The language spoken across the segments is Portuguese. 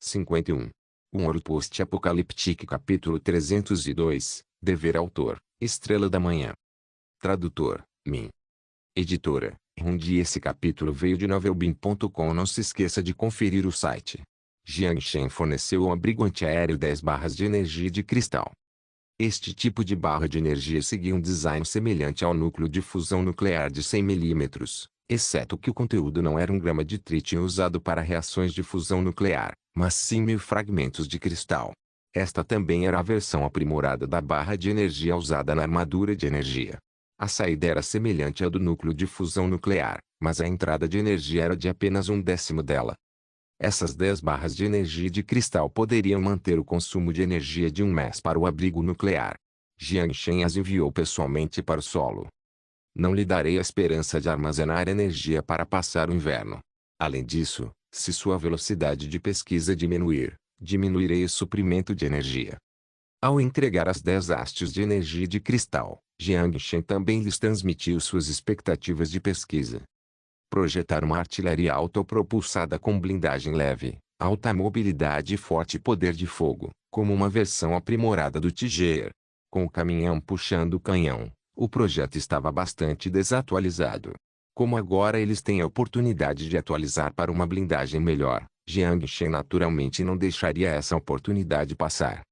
51. Um ouro post-apocalíptico capítulo 302, dever autor, Estrela da Manhã. Tradutor, Min. Editora, Rundi. Esse capítulo veio de novelbin.com. Não se esqueça de conferir o site. Jiang Shen forneceu um abrigo antiaéreo 10 barras de energia de cristal. Este tipo de barra de energia seguia um design semelhante ao núcleo de fusão nuclear de 100 mm, exceto que o conteúdo não era 1 grama de trítio usado para reações de fusão nuclear, mas sim 1000 fragmentos de cristal. Esta também era a versão aprimorada da barra de energia usada na armadura de energia. A saída era semelhante à do núcleo de fusão nuclear, mas a entrada de energia era de apenas 1/10 dela. Essas 10 barras de energia de cristal poderiam manter o consumo de energia de um mês para o abrigo nuclear. Jiang Shen as enviou pessoalmente para o solo. Não lhe darei a esperança de armazenar energia para passar o inverno. Além disso, se sua velocidade de pesquisa diminuir, diminuirei o suprimento de energia. Ao entregar as 10 hastes de energia de cristal, Jiang Shen também lhes transmitiu suas expectativas de pesquisa. Projetar uma artilharia autopropulsada com blindagem leve, alta mobilidade e forte poder de fogo, como uma versão aprimorada do Tiger. Com o caminhão puxando o canhão, o projeto estava bastante desatualizado. Como agora eles têm a oportunidade de atualizar para uma blindagem melhor, Jiang Shen naturalmente não deixaria essa oportunidade passar.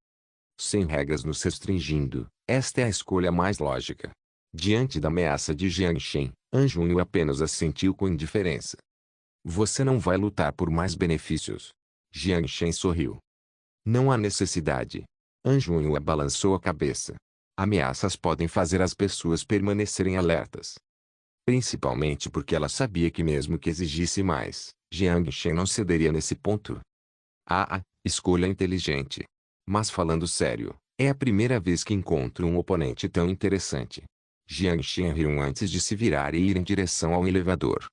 Sem regras nos restringindo, esta é a escolha mais lógica. Diante da ameaça de Jiang Shen, Anjunyu apenas assentiu com indiferença. Você não vai lutar por mais benefícios. Jiang Shen sorriu. Não há necessidade. Anjunyu balançou a cabeça. Ameaças podem fazer as pessoas permanecerem alertas. Principalmente porque ela sabia que mesmo que exigisse mais, Jiang Shen não cederia nesse ponto. Escolha inteligente. Mas falando sério, é a primeira vez que encontro um oponente tão interessante. Jiang Shen riu antes de se virar e ir em direção ao elevador.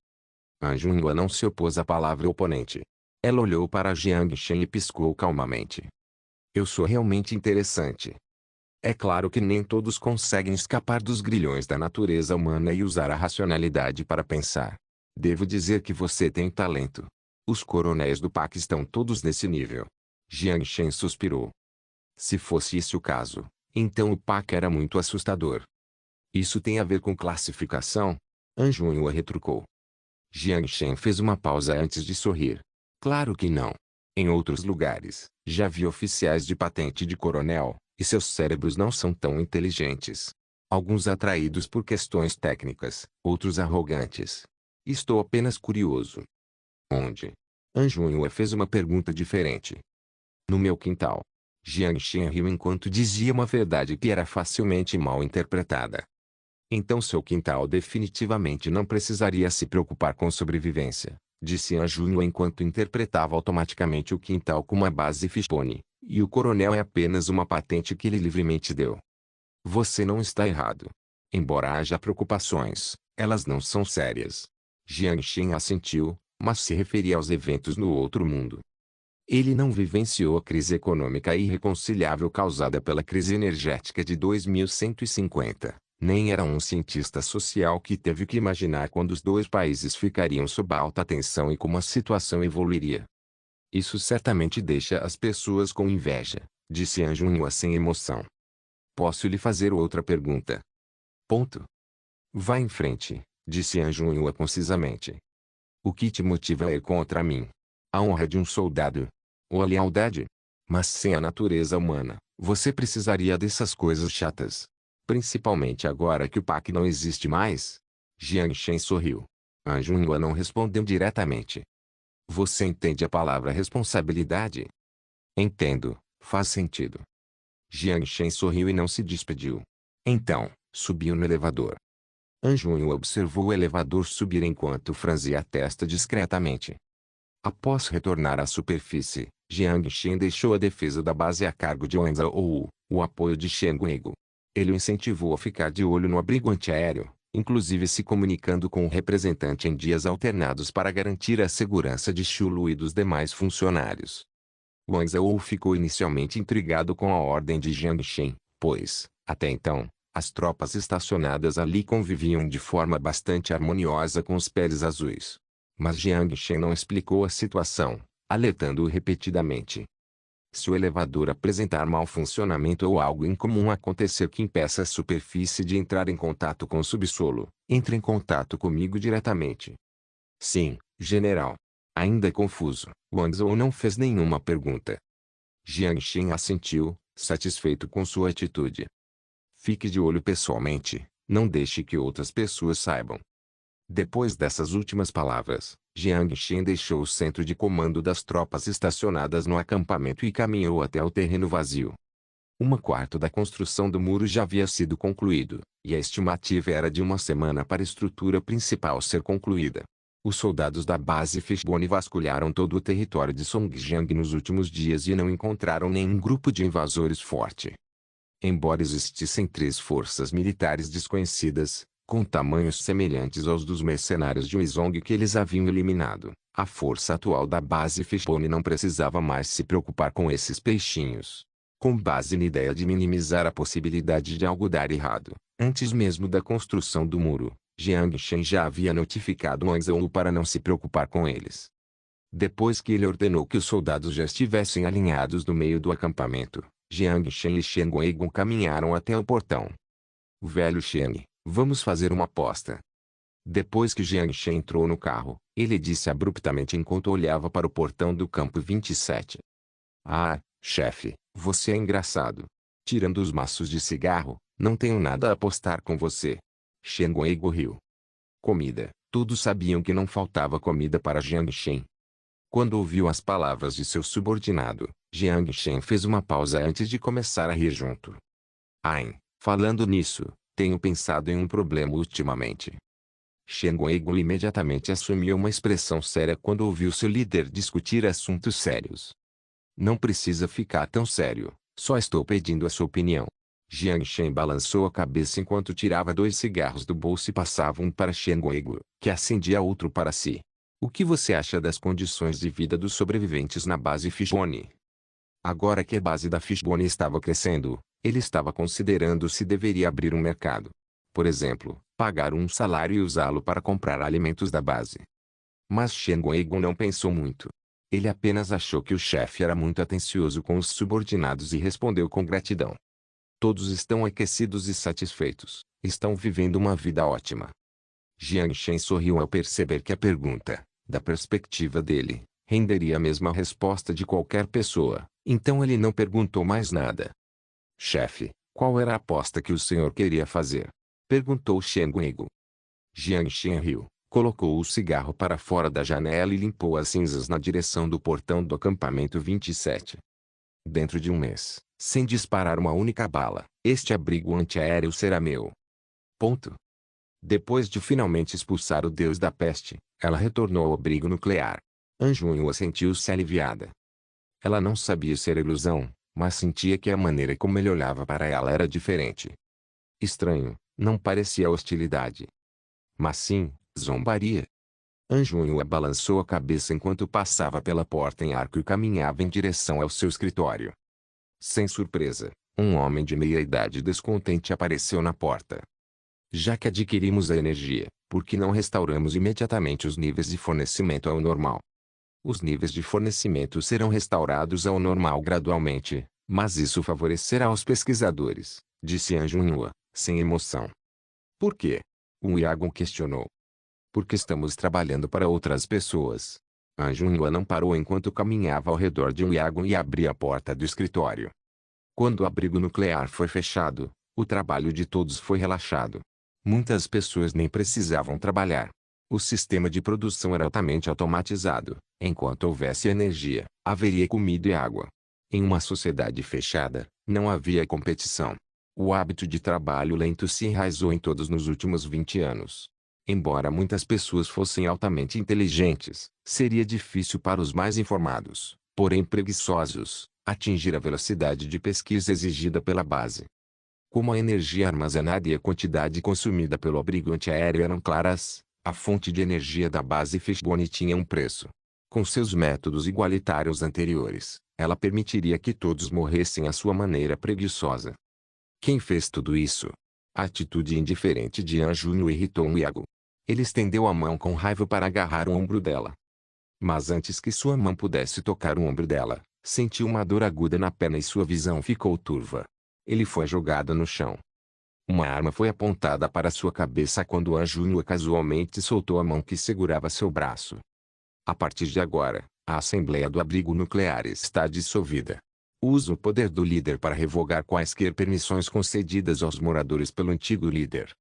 Anjunhua não se opôs à palavra oponente. Ela olhou para Jiang Shen e piscou calmamente. Eu sou realmente interessante. É claro que nem todos conseguem escapar dos grilhões da natureza humana e usar a racionalidade para pensar. Devo dizer que você tem talento. Os coronéis do PAC estão todos nesse nível. Jiang Shen suspirou. Se fosse esse o caso, então o PAC era muito assustador. Isso tem a ver com classificação? Anjunhua retrucou. Jiang Shen fez uma pausa antes de sorrir. Claro que não. Em outros lugares, já vi oficiais de patente de coronel, e seus cérebros não são tão inteligentes. Alguns atraídos por questões técnicas, outros arrogantes. Estou apenas curioso. Onde? Anjunhua fez uma pergunta diferente. No meu quintal. Jiang Shen riu enquanto dizia uma verdade que era facilmente mal interpretada. Então seu quintal definitivamente não precisaria se preocupar com sobrevivência, disse Anjunhua enquanto interpretava automaticamente o quintal como uma base Fishbone, e o coronel é apenas uma patente que ele livremente deu. Você não está errado. Embora haja preocupações, elas não são sérias. Jiang Shen assentiu, mas se referia aos eventos no outro mundo. Ele não vivenciou a crise econômica irreconciliável causada pela crise energética de 2150. Nem era um cientista social que teve que imaginar quando os dois países ficariam sob alta tensão e como a situação evoluiria. Isso certamente deixa as pessoas com inveja, disse Anjunhua sem emoção. Posso lhe fazer outra pergunta? Ponto. Vá em frente, disse Anjunhua concisamente. O que te motiva a ir contra mim? A honra de um soldado? Ou a lealdade? Mas sem a natureza humana, você precisaria dessas coisas chatas. Principalmente agora que o PAC não existe mais? Jiang Shen sorriu. Anjunhua não respondeu diretamente. Você entende a palavra responsabilidade? Entendo, faz sentido. Jiang Shen sorriu e não se despediu. Então, subiu no elevador. Anjunhua observou o elevador subir enquanto franzia a testa discretamente. Após retornar à superfície, Jiang Shen deixou a defesa da base a cargo de Wenzhou, o apoio de Shen Guigo. Ele o incentivou a ficar de olho no abrigo antiaéreo, inclusive se comunicando com o representante em dias alternados para garantir a segurança de Xulu e dos demais funcionários. Wang Zhou ficou inicialmente intrigado com a ordem de Jiang Shen, pois, até então, as tropas estacionadas ali conviviam de forma bastante harmoniosa com os peles azuis. Mas Jiang Shen não explicou a situação, alertando-o repetidamente. Se o elevador apresentar mau funcionamento ou algo incomum acontecer que impeça a superfície de entrar em contato com o subsolo, entre em contato comigo diretamente. Sim, general. Ainda confuso, Wang Zhou não fez nenhuma pergunta. Jiang Shen assentiu, satisfeito com sua atitude. Fique de olho pessoalmente, não deixe que outras pessoas saibam. Depois dessas últimas palavras, Jiang Shen deixou o centro de comando das tropas estacionadas no acampamento e caminhou até o terreno vazio. Uma quarta da construção do muro já havia sido concluído, e a estimativa era de uma semana para a estrutura principal ser concluída. Os soldados da base Fishbone vasculharam todo o território de Songjiang nos últimos dias e não encontraram nenhum grupo de invasores forte. Embora existissem 3 forças militares desconhecidas, com tamanhos semelhantes aos dos mercenários de Huizong que eles haviam eliminado, a força atual da base Fishbone não precisava mais se preocupar com esses peixinhos. Com base na ideia de minimizar a possibilidade de algo dar errado, antes mesmo da construção do muro, Jiang Shen já havia notificado Wang Zhou para não se preocupar com eles. Depois que ele ordenou que os soldados já estivessem alinhados no meio do acampamento, Jiang Shen e Shen Guigon caminharam até o portão. O velho Shen, vamos fazer uma aposta. Depois que Jiang Shen entrou no carro, ele disse abruptamente enquanto olhava para o portão do campo 27. Ah, chefe, você é engraçado. Tirando os maços de cigarro, não tenho nada a apostar com você. Shen Guigon riu. Comida. Todos sabiam que não faltava comida para Jiang Shen. Quando ouviu as palavras de seu subordinado, Jiang Shen fez uma pausa antes de começar a rir junto. Falando nisso, tenho pensado em um problema ultimamente. Shen Guigon imediatamente assumiu uma expressão séria quando ouviu seu líder discutir assuntos sérios. Não precisa ficar tão sério, só estou pedindo a sua opinião. Jiang Shen balançou a cabeça enquanto tirava 2 cigarros do bolso e passava um para Shen Guigon, que acendia outro para si. O que você acha das condições de vida dos sobreviventes na base Fishbone? Agora que a base da Fishbone estava crescendo, ele estava considerando se deveria abrir um mercado. Por exemplo, pagar um salário e usá-lo para comprar alimentos da base. Mas Shen Guigon não pensou muito. Ele apenas achou que o chefe era muito atencioso com os subordinados e respondeu com gratidão. Todos estão aquecidos e satisfeitos, estão vivendo uma vida ótima. Jiang Shen sorriu ao perceber que a pergunta, da perspectiva dele, renderia a mesma resposta de qualquer pessoa, então ele não perguntou mais nada. Chefe, qual era a aposta que o senhor queria fazer? Perguntou Shen Guigon. Jiang Shen riu, colocou o cigarro para fora da janela e limpou as cinzas na direção do portão do acampamento 27. Dentro de um mês, sem disparar uma única bala, este abrigo antiaéreo será meu. Ponto. Depois de finalmente expulsar o deus da peste, ela retornou ao abrigo nuclear. Anjunhua sentiu-se aliviada. Ela não sabia ser ilusão, mas sentia que a maneira como ele olhava para ela era diferente. Estranho, não parecia hostilidade. Mas sim, zombaria. Anjunhua balançou a cabeça enquanto passava pela porta em arco e caminhava em direção ao seu escritório. Sem surpresa, um homem de meia-idade descontente apareceu na porta. Já que adquirimos a energia, por que não restauramos imediatamente os níveis de fornecimento ao normal? Os níveis de fornecimento serão restaurados ao normal gradualmente, mas isso favorecerá os pesquisadores, disse Anjunhua, sem emoção. Por quê? O Yagon questionou. Porque estamos trabalhando para outras pessoas. Anjunhua não parou enquanto caminhava ao redor de Yagon e abria a porta do escritório. Quando o abrigo nuclear foi fechado, o trabalho de todos foi relaxado. Muitas pessoas nem precisavam trabalhar. O sistema de produção era altamente automatizado. Enquanto houvesse energia, haveria comida e água. Em uma sociedade fechada, não havia competição. O hábito de trabalho lento se enraizou em todos nos últimos 20 anos. Embora muitas pessoas fossem altamente inteligentes, seria difícil para os mais informados, porém preguiçosos, atingir a velocidade de pesquisa exigida pela base. Como a energia armazenada e a quantidade consumida pelo abrigo antiaéreo eram claras, a fonte de energia da base Fishbone tinha um preço. Com seus métodos igualitários anteriores, ela permitiria que todos morressem à sua maneira preguiçosa. Quem fez tudo isso? A atitude indiferente de Anjunhua irritou Yago. Ele estendeu a mão com raiva para agarrar o ombro dela. Mas antes que sua mão pudesse tocar o ombro dela, sentiu uma dor aguda na perna e sua visão ficou turva. Ele foi jogado no chão. Uma arma foi apontada para sua cabeça quando Anjunua casualmente soltou a mão que segurava seu braço. A partir de agora, a Assembleia do Abrigo Nuclear está dissolvida. Use o poder do líder para revogar quaisquer permissões concedidas aos moradores pelo antigo líder.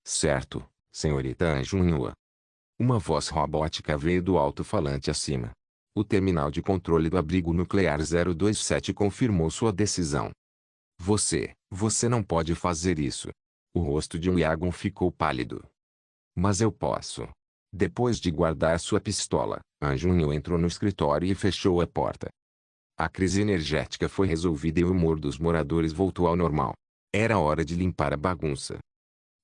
Certo, senhorita Anjunua. Uma voz robótica veio do alto-falante acima. O terminal de controle do Abrigo Nuclear 027 confirmou sua decisão. Você não pode fazer isso. O rosto de Yagon ficou pálido. Mas eu posso. Depois de guardar sua pistola, Anjunio entrou no escritório e fechou a porta. A crise energética foi resolvida e o humor dos moradores voltou ao normal. Era hora de limpar a bagunça.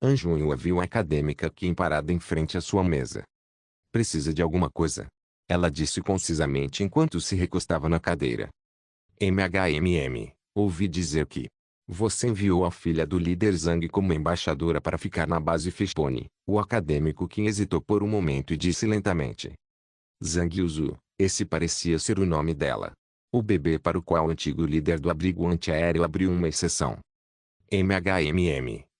Anjunio viu a acadêmica Kim parada em frente à sua mesa. Precisa de alguma coisa? Ela disse concisamente enquanto se recostava na cadeira. Ouvi dizer que você enviou a filha do líder Zhang como embaixadora para ficar na base Fishbone. O acadêmico Kim hesitou por um momento e disse lentamente. Zhang Yuzu, esse parecia ser o nome dela. O bebê para o qual o antigo líder do abrigo antiaéreo abriu uma exceção.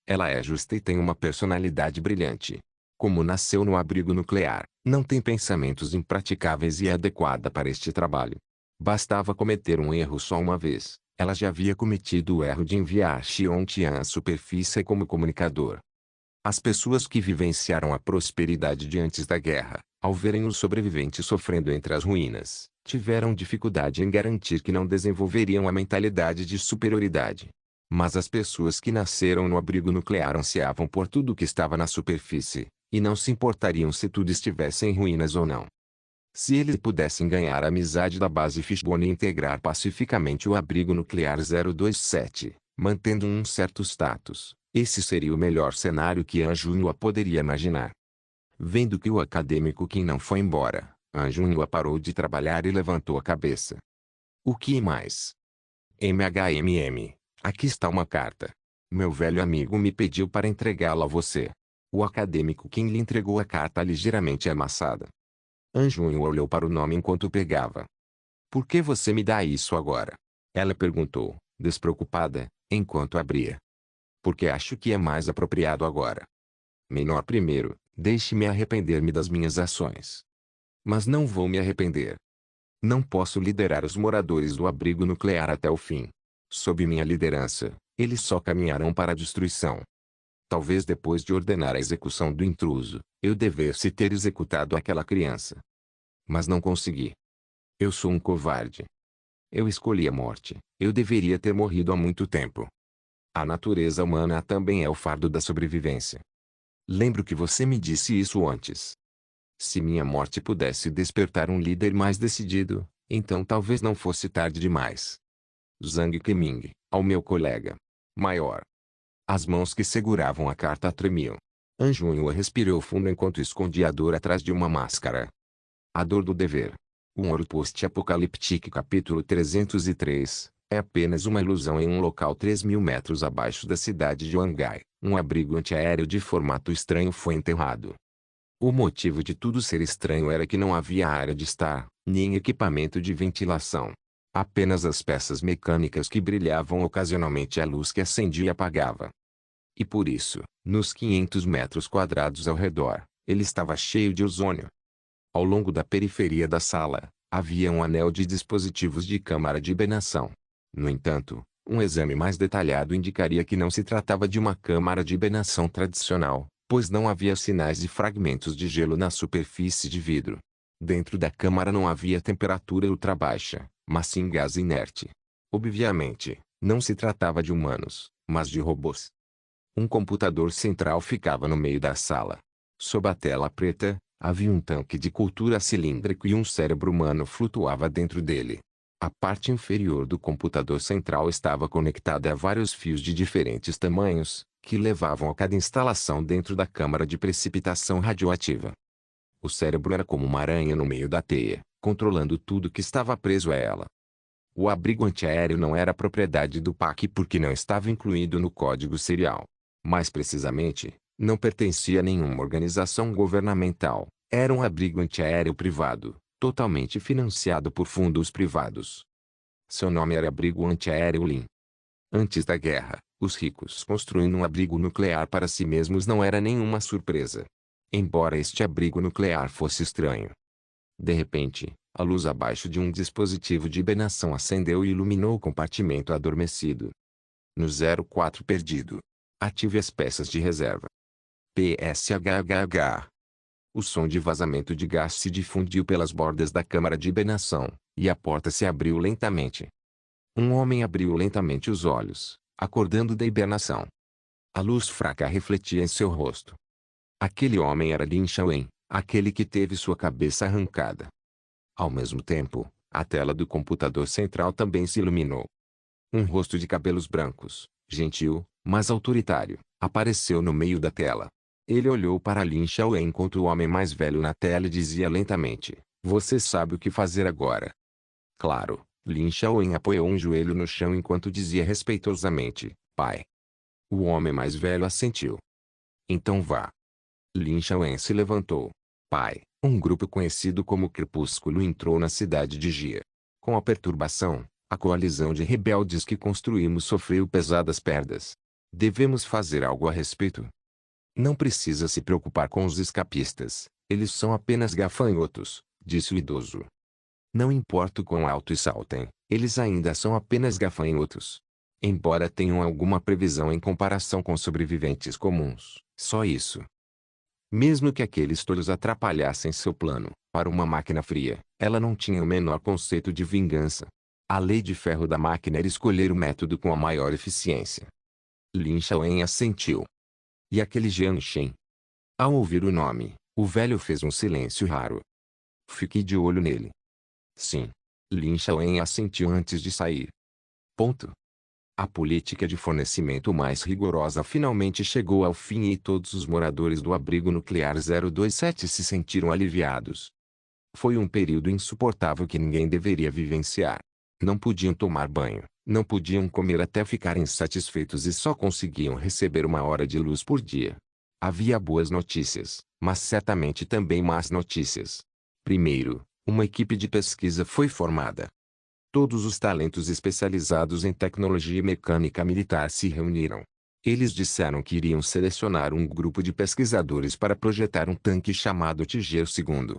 Ela é justa e tem uma personalidade brilhante. Como nasceu no abrigo nuclear, não tem pensamentos impraticáveis e é adequada para este trabalho. Bastava cometer um erro só uma vez. Ela já havia cometido o erro de enviar Xion Tian à superfície como comunicador. As pessoas que vivenciaram a prosperidade de antes da guerra, ao verem os sobreviventes sofrendo entre as ruínas, tiveram dificuldade em garantir que não desenvolveriam a mentalidade de superioridade. Mas as pessoas que nasceram no abrigo nuclear ansiavam por tudo que estava na superfície, e não se importariam se tudo estivesse em ruínas ou não. Se eles pudessem ganhar a amizade da base Fishbone e integrar pacificamente o abrigo nuclear 027, mantendo um certo status, esse seria o melhor cenário que Anjunua poderia imaginar. Vendo que o acadêmico Kim não foi embora, Anjunua parou de trabalhar e levantou a cabeça. O que mais? Aqui está uma carta. Meu velho amigo me pediu para entregá-la a você. O acadêmico Kim lhe entregou a carta ligeiramente amassada. Anjunua olhou para o nome enquanto pegava. Por que você me dá isso agora? Ela perguntou, despreocupada, enquanto abria. Porque acho que é mais apropriado agora. Menor primeiro, deixe-me arrepender-me das minhas ações. Mas não vou me arrepender. Não posso liderar os moradores do abrigo nuclear até o fim. Sob minha liderança, eles só caminharão para a destruição. Talvez depois de ordenar a execução do intruso, eu devesse ter executado aquela criança. Mas não consegui. Eu sou um covarde. Eu escolhi a morte. Eu deveria ter morrido há muito tempo. A natureza humana também é o fardo da sobrevivência. Lembro que você me disse isso antes. Se minha morte pudesse despertar um líder mais decidido, então talvez não fosse tarde demais. Zhang Keming, ao meu colega maior. As mãos que seguravam a carta tremiam. Anjunua respirou fundo enquanto escondia a dor atrás de uma máscara. A dor do dever. Um Horror Post-Apocalíptico capítulo 303, é apenas uma ilusão em um local 3.000 metros abaixo da cidade de Wangai. Um abrigo antiaéreo de formato estranho foi enterrado. O motivo de tudo ser estranho era que não havia área de estar, nem equipamento de ventilação. Apenas as peças mecânicas que brilhavam ocasionalmente à luz que acendia e apagava. E por isso, nos 500 metros quadrados ao redor, ele estava cheio de ozônio. Ao longo da periferia da sala, havia um anel de dispositivos de câmara de hibernação. No entanto, um exame mais detalhado indicaria que não se tratava de uma câmara de hibernação tradicional, pois não havia sinais de fragmentos de gelo na superfície de vidro. Dentro da câmara não havia temperatura ultrabaixa, mas sim gás inerte. Obviamente, não se tratava de humanos, mas de robôs. Um computador central ficava no meio da sala. Sob a tela preta, havia um tanque de cultura cilíndrico e um cérebro humano flutuava dentro dele. A parte inferior do computador central estava conectada a vários fios de diferentes tamanhos, que levavam a cada instalação dentro da câmara de precipitação radioativa. O cérebro era como uma aranha no meio da teia, controlando tudo que estava preso a ela. O abrigo antiaéreo não era propriedade do PAC porque não estava incluído no código serial. Mais precisamente, não pertencia a nenhuma organização governamental. Era um abrigo antiaéreo privado, totalmente financiado por fundos privados. Seu nome era Abrigo Antiaéreo Lin. Antes da guerra, os ricos construindo um abrigo nuclear para si mesmos não era nenhuma surpresa. Embora este abrigo nuclear fosse estranho. De repente, a luz abaixo de um dispositivo de hibernação acendeu e iluminou o compartimento adormecido. No 04 perdido. Ative as peças de reserva. PSHHH. O som de vazamento de gás se difundiu pelas bordas da câmara de hibernação, e a porta se abriu lentamente. Um homem abriu lentamente os olhos, acordando da hibernação. A luz fraca refletia em seu rosto. Aquele homem era Lin Shaowen, aquele que teve sua cabeça arrancada. Ao mesmo tempo, a tela do computador central também se iluminou. Um rosto de cabelos brancos, gentil, mas autoritário, apareceu no meio da tela. Ele olhou para Lin Shaowen enquanto o homem mais velho na tela dizia lentamente: "Você sabe o que fazer agora." Claro, Lin Shaowen apoiou um joelho no chão enquanto dizia respeitosamente: "Pai." O homem mais velho assentiu. "Então vá." Lin Shaowen se levantou. "Pai." Um grupo conhecido como Crepúsculo entrou na cidade de Jia. Com a perturbação, a coalizão de rebeldes que construímos sofreu pesadas perdas. Devemos fazer algo a respeito. Não precisa se preocupar com os escapistas. Eles são apenas gafanhotos, disse o idoso. Não importa o quão alto saltem, eles ainda são apenas gafanhotos. Embora tenham alguma previsão em comparação com sobreviventes comuns, só isso. Mesmo que aqueles tolos atrapalhassem seu plano, para uma máquina fria, ela não tinha o menor conceito de vingança. A lei de ferro da máquina era escolher o método com a maior eficiência. Lin Shaowen assentiu. E aquele Jiang Shen? Ao ouvir o nome, o velho fez um silêncio raro. Fiquei de olho nele. Sim. Lin Shaowen assentiu antes de sair. Ponto. A política de fornecimento mais rigorosa finalmente chegou ao fim e todos os moradores do abrigo nuclear 027 se sentiram aliviados. Foi um período insuportável que ninguém deveria vivenciar. Não podiam tomar banho, não podiam comer até ficarem satisfeitos e só conseguiam receber 1 hora de luz por dia. Havia boas notícias, mas certamente também más notícias. Primeiro, uma equipe de pesquisa foi formada. Todos os talentos especializados em tecnologia mecânica militar se reuniram. Eles disseram que iriam selecionar um grupo de pesquisadores para projetar um tanque chamado Tiger II.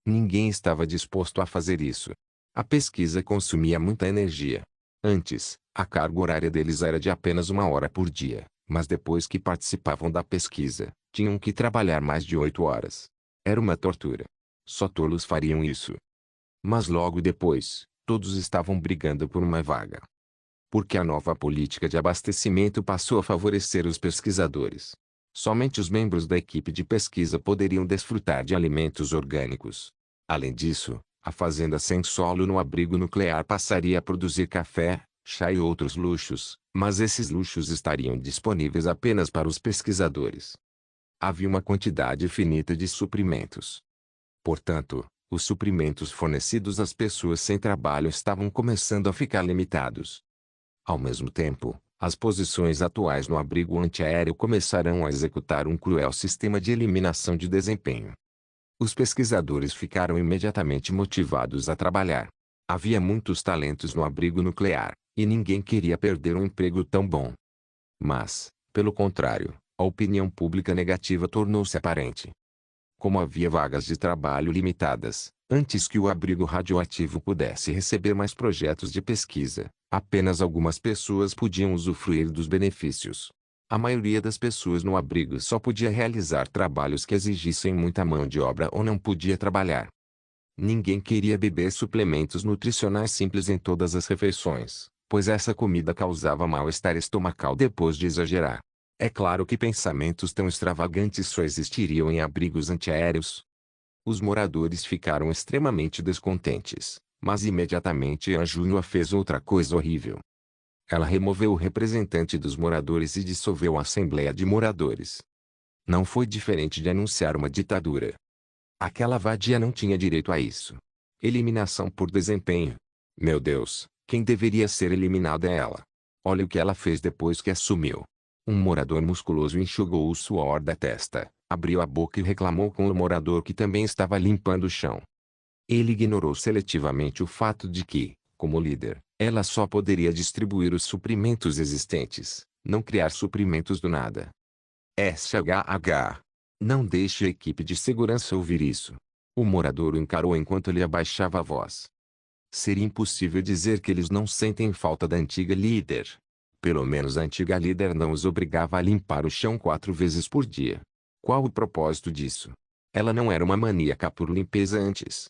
Ninguém estava disposto a fazer isso. A pesquisa consumia muita energia. Antes, a carga horária deles era de apenas 1 hora por dia, mas depois que participavam da pesquisa, tinham que trabalhar mais de 8 horas. Era uma tortura. Só tolos fariam isso. Mas logo depois, todos estavam brigando por uma vaga. Porque a nova política de abastecimento passou a favorecer os pesquisadores. Somente os membros da equipe de pesquisa poderiam desfrutar de alimentos orgânicos. Além disso, a fazenda sem solo no abrigo nuclear passaria a produzir café, chá e outros luxos, mas esses luxos estariam disponíveis apenas para os pesquisadores. Havia uma quantidade finita de suprimentos. Portanto, os suprimentos fornecidos às pessoas sem trabalho estavam começando a ficar limitados. Ao mesmo tempo, as posições atuais no abrigo antiaéreo começarão a executar um cruel sistema de eliminação de desempenho. Os pesquisadores ficaram imediatamente motivados a trabalhar. Havia muitos talentos no abrigo nuclear, e ninguém queria perder um emprego tão bom. Mas, pelo contrário, a opinião pública negativa tornou-se aparente. Como havia vagas de trabalho limitadas, antes que o abrigo radioativo pudesse receber mais projetos de pesquisa, apenas algumas pessoas podiam usufruir dos benefícios. A maioria das pessoas no abrigo só podia realizar trabalhos que exigissem muita mão de obra ou não podia trabalhar. Ninguém queria beber suplementos nutricionais simples em todas as refeições, pois essa comida causava mal-estar estomacal depois de exagerar. É claro que pensamentos tão extravagantes só existiriam em abrigos antiaéreos. Os moradores ficaram extremamente descontentes, mas imediatamente a Junhua fez outra coisa horrível. Ela removeu o representante dos moradores e dissolveu a Assembleia de Moradores. Não foi diferente de anunciar uma ditadura. Aquela vadia não tinha direito a isso. Eliminação por desempenho. Meu Deus, quem deveria ser eliminada é ela. Olha o que ela fez depois que assumiu. Um morador musculoso enxugou o suor da testa, abriu a boca e reclamou com o morador que também estava limpando o chão. Ele ignorou seletivamente o fato de que, como líder, ela só poderia distribuir os suprimentos existentes, não criar suprimentos do nada. SHH. Não deixe a equipe de segurança ouvir isso. O morador o encarou enquanto ele abaixava a voz. Seria impossível dizer que eles não sentem falta da antiga líder. Pelo menos a antiga líder não os obrigava a limpar o chão 4 vezes por dia. Qual o propósito disso? Ela não era uma maníaca por limpeza antes.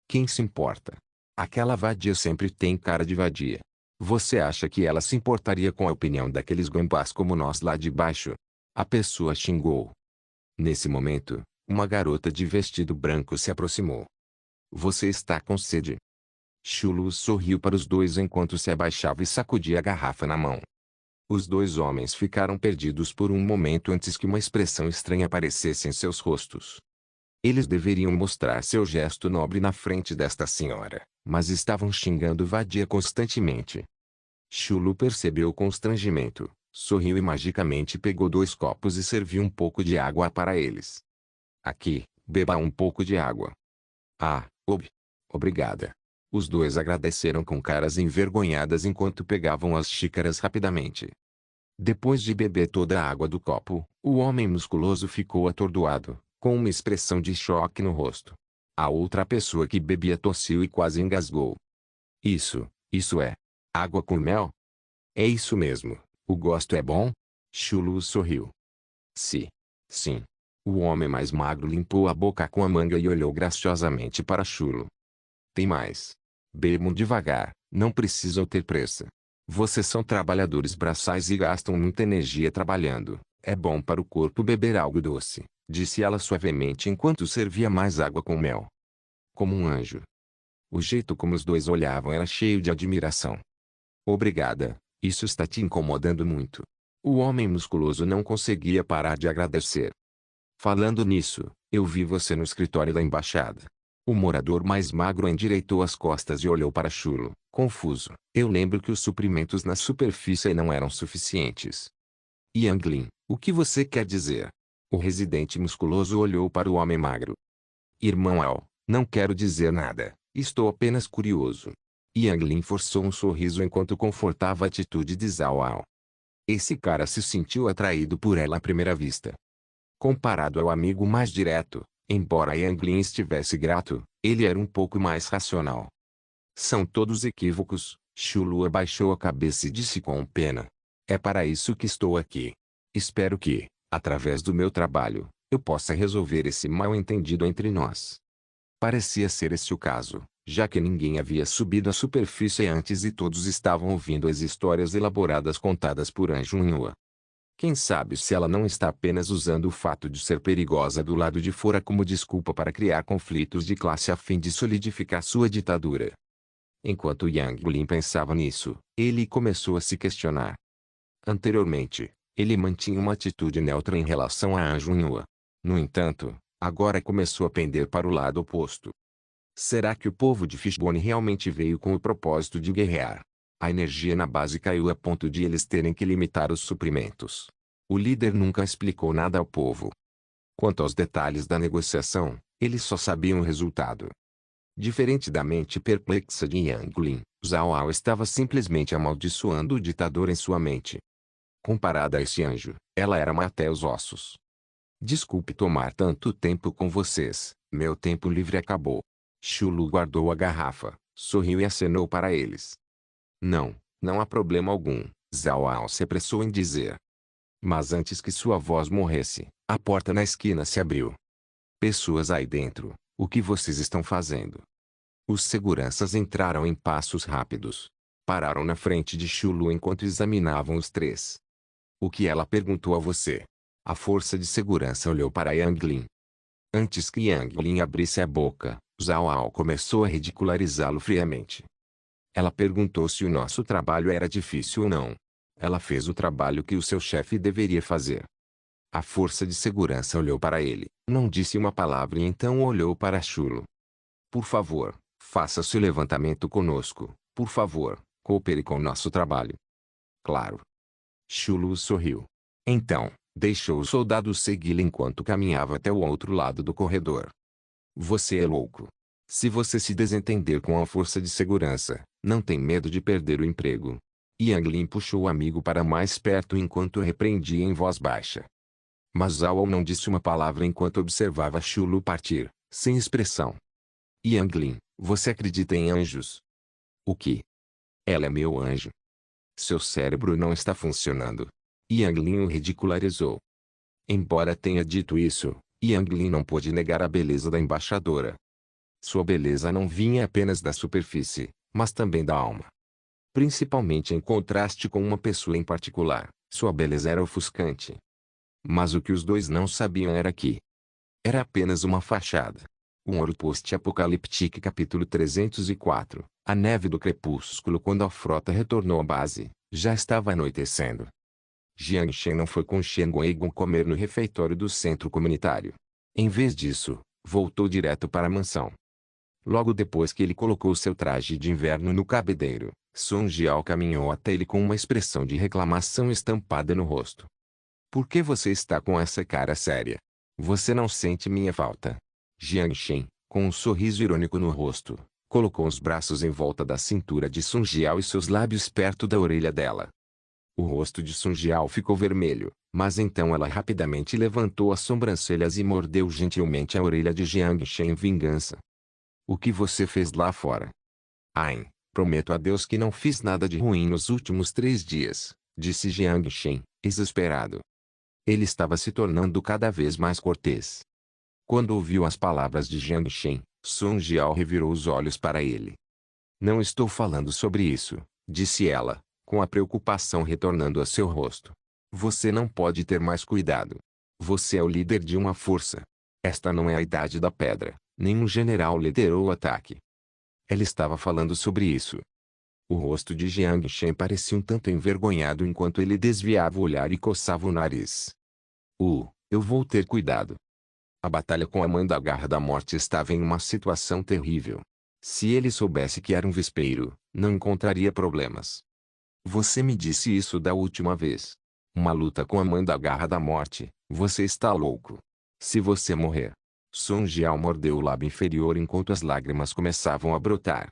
Quem se importa? Aquela vadia sempre tem cara de vadia. Você acha que ela se importaria com a opinião daqueles gambás como nós lá de baixo? A pessoa xingou. Nesse momento, uma garota de vestido branco se aproximou. Você está com sede? Chulu sorriu para os dois enquanto se abaixava e sacudia a garrafa na mão. Os dois homens ficaram perdidos por um momento antes que uma expressão estranha aparecesse em seus rostos. Eles deveriam mostrar seu gesto nobre na frente desta senhora, mas estavam xingando vadia constantemente. Chulu percebeu o constrangimento, sorriu e magicamente pegou 2 copos e serviu um pouco de água para eles. Aqui, beba um pouco de água. Ah, obrigada. Os dois agradeceram com caras envergonhadas enquanto pegavam as xícaras rapidamente. Depois de beber toda a água do copo, o homem musculoso ficou atordoado, com uma expressão de choque no rosto. A outra pessoa que bebia tossiu e quase engasgou. Isso é. Água com mel? É isso mesmo. O gosto é bom? Chulu sorriu. Sim. O homem mais magro limpou a boca com a manga e olhou graciosamente para Chulu. Tem mais. Bebam devagar, não precisam ter pressa. Vocês são trabalhadores braçais e gastam muita energia trabalhando. É bom para o corpo beber algo doce, disse ela suavemente enquanto servia mais água com mel. Como um anjo. O jeito como os dois olhavam era cheio de admiração. Obrigada, isso está te incomodando muito. O homem musculoso não conseguia parar de agradecer. Falando nisso, eu vi você no escritório da embaixada. O morador mais magro endireitou as costas e olhou para Chulu, confuso. Eu lembro que os suprimentos na superfície não eram suficientes. Yang Lin, o que você quer dizer? O residente musculoso olhou para o homem magro. Irmão Ao, não quero dizer nada, estou apenas curioso. Yang Lin forçou um sorriso enquanto confortava a atitude de Zhao Ao. Esse cara se sentiu atraído por ela à primeira vista. Comparado ao amigo mais direto, embora Yang Lin estivesse grato, ele era um pouco mais racional. São todos equívocos, Chulu abaixou a cabeça e disse com pena. É para isso que estou aqui. Espero que, através do meu trabalho, eu possa resolver esse mal-entendido entre nós. Parecia ser esse o caso, já que ninguém havia subido à superfície antes e todos estavam ouvindo as histórias elaboradas contadas por Anjunhua. Quem sabe se ela não está apenas usando o fato de ser perigosa do lado de fora como desculpa para criar conflitos de classe a fim de solidificar sua ditadura. Enquanto Yang Lin pensava nisso, ele começou a se questionar. Anteriormente, ele mantinha uma atitude neutra em relação a Anjunhua. No entanto, agora começou a pender para o lado oposto. Será que o povo de Fishbone realmente veio com o propósito de guerrear? A energia na base caiu a ponto de eles terem que limitar os suprimentos. O líder nunca explicou nada ao povo. Quanto aos detalhes da negociação, eles só sabiam o resultado. Diferente da mente perplexa de Yang Lin, Zhao Ao estava simplesmente amaldiçoando o ditador em sua mente. Comparada a esse anjo, ela era má até os ossos. Desculpe tomar tanto tempo com vocês, meu tempo livre acabou. Chulu guardou a garrafa, sorriu e acenou para eles. Não há problema algum, Zhao Ao se apressou em dizer. Mas antes que sua voz morresse, a porta na esquina se abriu. Pessoas aí dentro, o que vocês estão fazendo? Os seguranças entraram em passos rápidos. Pararam na frente de Chulu enquanto examinavam os três. O que ela perguntou a você? A força de segurança olhou para Yang Lin. Antes que Yang Lin abrisse a boca, Zhao Ao começou a ridicularizá-lo friamente. Ela perguntou se o nosso trabalho era difícil ou não. Ela fez o trabalho que o seu chefe deveria fazer. A força de segurança olhou para ele, não disse uma palavra e então olhou para Chulu. Por favor, faça seu levantamento conosco, por favor, coopere com nosso trabalho. Claro. Chulu sorriu. Então, deixou o soldado segui-lo enquanto caminhava até o outro lado do corredor. Você é louco. Se você se desentender com a força de segurança, não tem medo de perder o emprego. Yang Lin puxou o amigo para mais perto enquanto repreendia em voz baixa. Mas Zhao não disse uma palavra enquanto observava Shulu partir, sem expressão. Yang Lin, você acredita em anjos? O que? Ela é meu anjo. Seu cérebro não está funcionando. Yang Lin o ridicularizou. Embora tenha dito isso, Yang Lin não pôde negar a beleza da embaixadora. Sua beleza não vinha apenas da superfície, mas também da alma. Principalmente em contraste com uma pessoa em particular, sua beleza era ofuscante. Mas o que os dois não sabiam era que era apenas uma fachada. Um ouro post-apocalíptico capítulo 304, a neve do crepúsculo. Quando a frota retornou à base, já estava anoitecendo. Jiang Shen não foi com Shen Guoigon comer no refeitório do centro comunitário. Em vez disso, voltou direto para a mansão. Logo depois que ele colocou seu traje de inverno no cabedeiro, Song Jiao caminhou até ele com uma expressão de reclamação estampada no rosto. Por que você está com essa cara séria? Você não sente minha falta? Jiang Shen, com um sorriso irônico no rosto, colocou os braços em volta da cintura de Song Jiao e seus lábios perto da orelha dela. O rosto de Song Jiao ficou vermelho, mas então ela rapidamente levantou as sobrancelhas e mordeu gentilmente a orelha de Jiang Shen em vingança. O que você fez lá fora? Ain, prometo a Deus que não fiz nada de ruim nos últimos 3 dias, disse Jiang Shen, exasperado. Ele estava se tornando cada vez mais cortês. Quando ouviu as palavras de Jiang Shen, Song Jiao revirou os olhos para ele. Não estou falando sobre isso, disse ela, com a preocupação retornando a seu rosto. Você não pode ter mais cuidado. Você é o líder de uma força. Esta não é a idade da pedra. Nenhum general liderou o ataque. Ela estava falando sobre isso. O rosto de Jiang Shen parecia um tanto envergonhado enquanto ele desviava o olhar e coçava o nariz. Eu vou ter cuidado. A batalha com a Mãe da Garra da Morte estava em uma situação terrível. Se ele soubesse que era um vespeiro, não encontraria problemas. Você me disse isso da última vez. Uma luta com a Mãe da Garra da Morte, você está louco. Se você morrer. Song Jiao mordeu o lábio inferior enquanto as lágrimas começavam a brotar.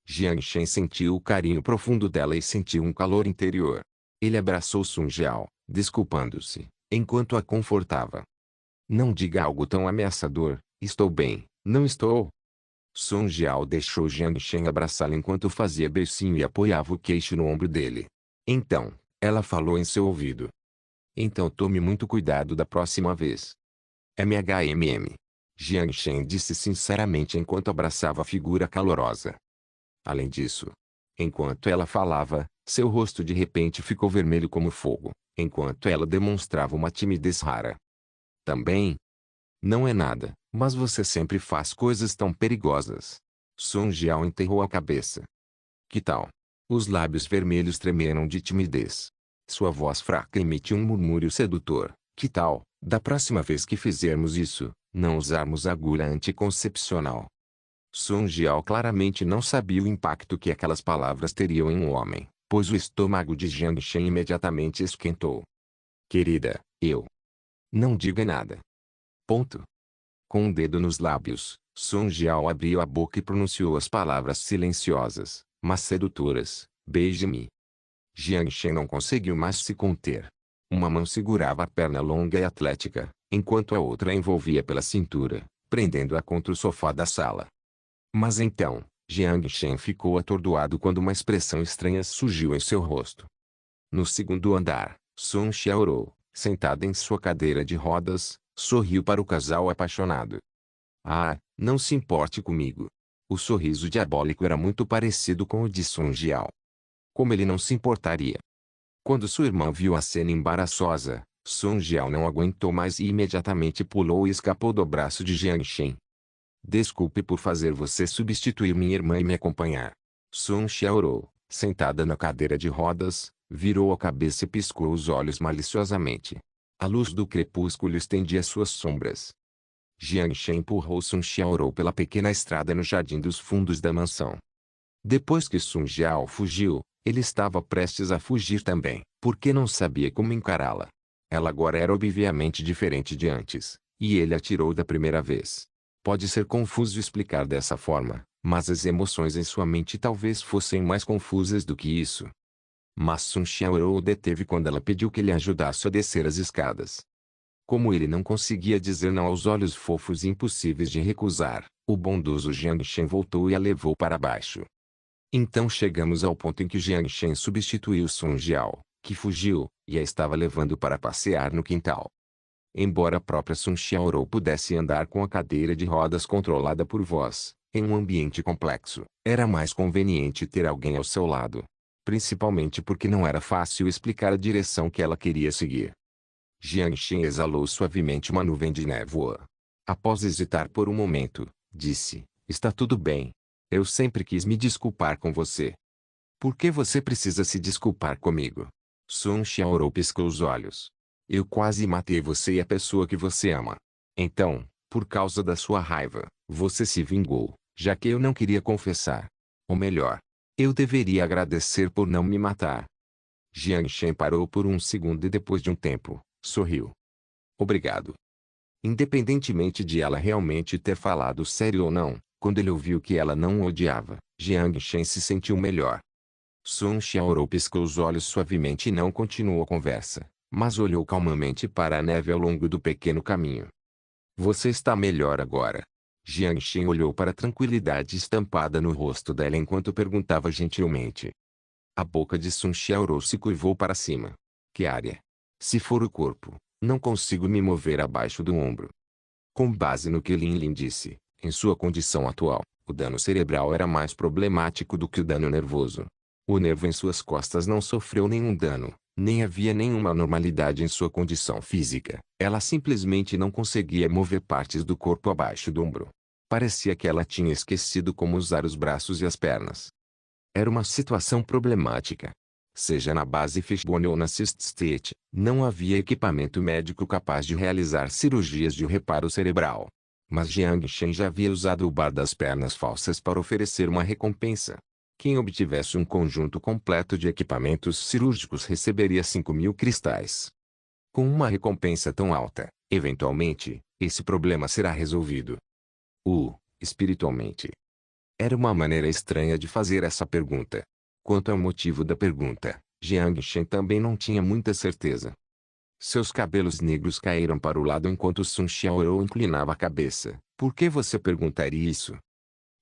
Jiang Shen sentiu o carinho profundo dela e sentiu um calor interior. Ele abraçou Song Jiao, desculpando-se, enquanto a confortava. Não diga algo tão ameaçador, estou bem, não estou? Song Jiao deixou Jiang Shen abraçá-la enquanto fazia beicinho e apoiava o queixo no ombro dele. Então, ela falou em seu ouvido. Então tome muito cuidado da próxima vez. MHMM. Jiang Shen disse sinceramente enquanto abraçava a figura calorosa. Além disso, enquanto ela falava, seu rosto de repente ficou vermelho como fogo, enquanto ela demonstrava uma timidez rara. Também? Não é nada, mas você sempre faz coisas tão perigosas. Song Jiao enterrou a cabeça. Que tal? Os lábios vermelhos tremeram de timidez. Sua voz fraca emitiu um murmúrio sedutor. Que tal, da próxima vez que fizermos isso, não usarmos agulha anticoncepcional? Song Jiao claramente não sabia o impacto que aquelas palavras teriam em um homem, pois o estômago de Jiang Shen imediatamente esquentou. Querida, eu. Não diga nada. Ponto. Com um dedo nos lábios, Song Jiao abriu a boca e pronunciou as palavras silenciosas, mas sedutoras. Beije-me. Jiang Shen não conseguiu mais se conter. Uma mão segurava a perna longa e atlética, enquanto a outra a envolvia pela cintura, prendendo-a contra o sofá da sala. Mas então, Jiang Shen ficou atordoado quando uma expressão estranha surgiu em seu rosto. No segundo andar, Song Xiaorou, sentada em sua cadeira de rodas, sorriu para o casal apaixonado. Ah, não se importe comigo. O sorriso diabólico era muito parecido com o de Song Jiao. Como ele não se importaria? Quando sua irmã viu a cena embaraçosa, Song Jiao não aguentou mais e imediatamente pulou e escapou do braço de Jiang Shen. Desculpe por fazer você substituir minha irmã e me acompanhar. Song Xiaorou, sentada na cadeira de rodas, virou a cabeça e piscou os olhos maliciosamente. A luz do crepúsculo estendia suas sombras. Jiang Shen empurrou Song Xiaorou pela pequena estrada no jardim dos fundos da mansão. Depois que Song Jiao fugiu, ele estava prestes a fugir também, porque não sabia como encará-la. Ela agora era obviamente diferente de antes, e ele atirou da primeira vez. Pode ser confuso explicar dessa forma, mas as emoções em sua mente talvez fossem mais confusas do que isso. Mas Sun Xiaorou o deteve quando ela pediu que ele ajudasse a descer as escadas. Como ele não conseguia dizer não aos olhos fofos e impossíveis de recusar, o bondoso Jiang Shen voltou e a levou para baixo. Então chegamos ao ponto em que Jiang Shen substituiu Sun Jiao, que fugiu, e a estava levando para passear no quintal. Embora a própria Sun Xiaorou pudesse andar com a cadeira de rodas controlada por voz, em um ambiente complexo, era mais conveniente ter alguém ao seu lado. Principalmente porque não era fácil explicar a direção que ela queria seguir. Jiang Shen exalou suavemente uma nuvem de névoa. Após hesitar por um momento, disse, está tudo bem. Eu sempre quis me desculpar com você. Por que você precisa se desculpar comigo? Sun Xiaorou piscou os olhos. Eu quase matei você e a pessoa que você ama. Então, por causa da sua raiva, você se vingou, já que eu não queria confessar. Ou melhor, eu deveria agradecer por não me matar. Jiang Shen parou por um segundo e depois de um tempo, sorriu. Obrigado. Independentemente de ela realmente ter falado sério ou não, quando ele ouviu que ela não o odiava, Jiang Shen se sentiu melhor. Sun Xiaorou piscou os olhos suavemente e não continuou a conversa, mas olhou calmamente para a neve ao longo do pequeno caminho. Você está melhor agora. Jiang Shen olhou para a tranquilidade estampada no rosto dela enquanto perguntava gentilmente. A boca de Sun Xiaorou se curvou para cima. Que área? Se for o corpo, não consigo me mover abaixo do ombro. Com base no que Lin Lin disse, em sua condição atual, o dano cerebral era mais problemático do que o dano nervoso. O nervo em suas costas não sofreu nenhum dano, nem havia nenhuma anormalidade em sua condição física. Ela simplesmente não conseguia mover partes do corpo abaixo do ombro. Parecia que ela tinha esquecido como usar os braços e as pernas. Era uma situação problemática. Seja na base Fishbone ou na Cyst State, não havia equipamento médico capaz de realizar cirurgias de reparo cerebral. Mas Jiang Shen já havia usado o bar das pernas falsas para oferecer uma recompensa. Quem obtivesse um conjunto completo de equipamentos cirúrgicos receberia 5.000 cristais. Com uma recompensa tão alta, eventualmente, esse problema será resolvido. Espiritualmente. Era uma maneira estranha de fazer essa pergunta. Quanto ao motivo da pergunta, Jiang Shen também não tinha muita certeza. Seus cabelos negros caíram para o lado enquanto Sun Xiaorou inclinava a cabeça. Por que você perguntaria isso?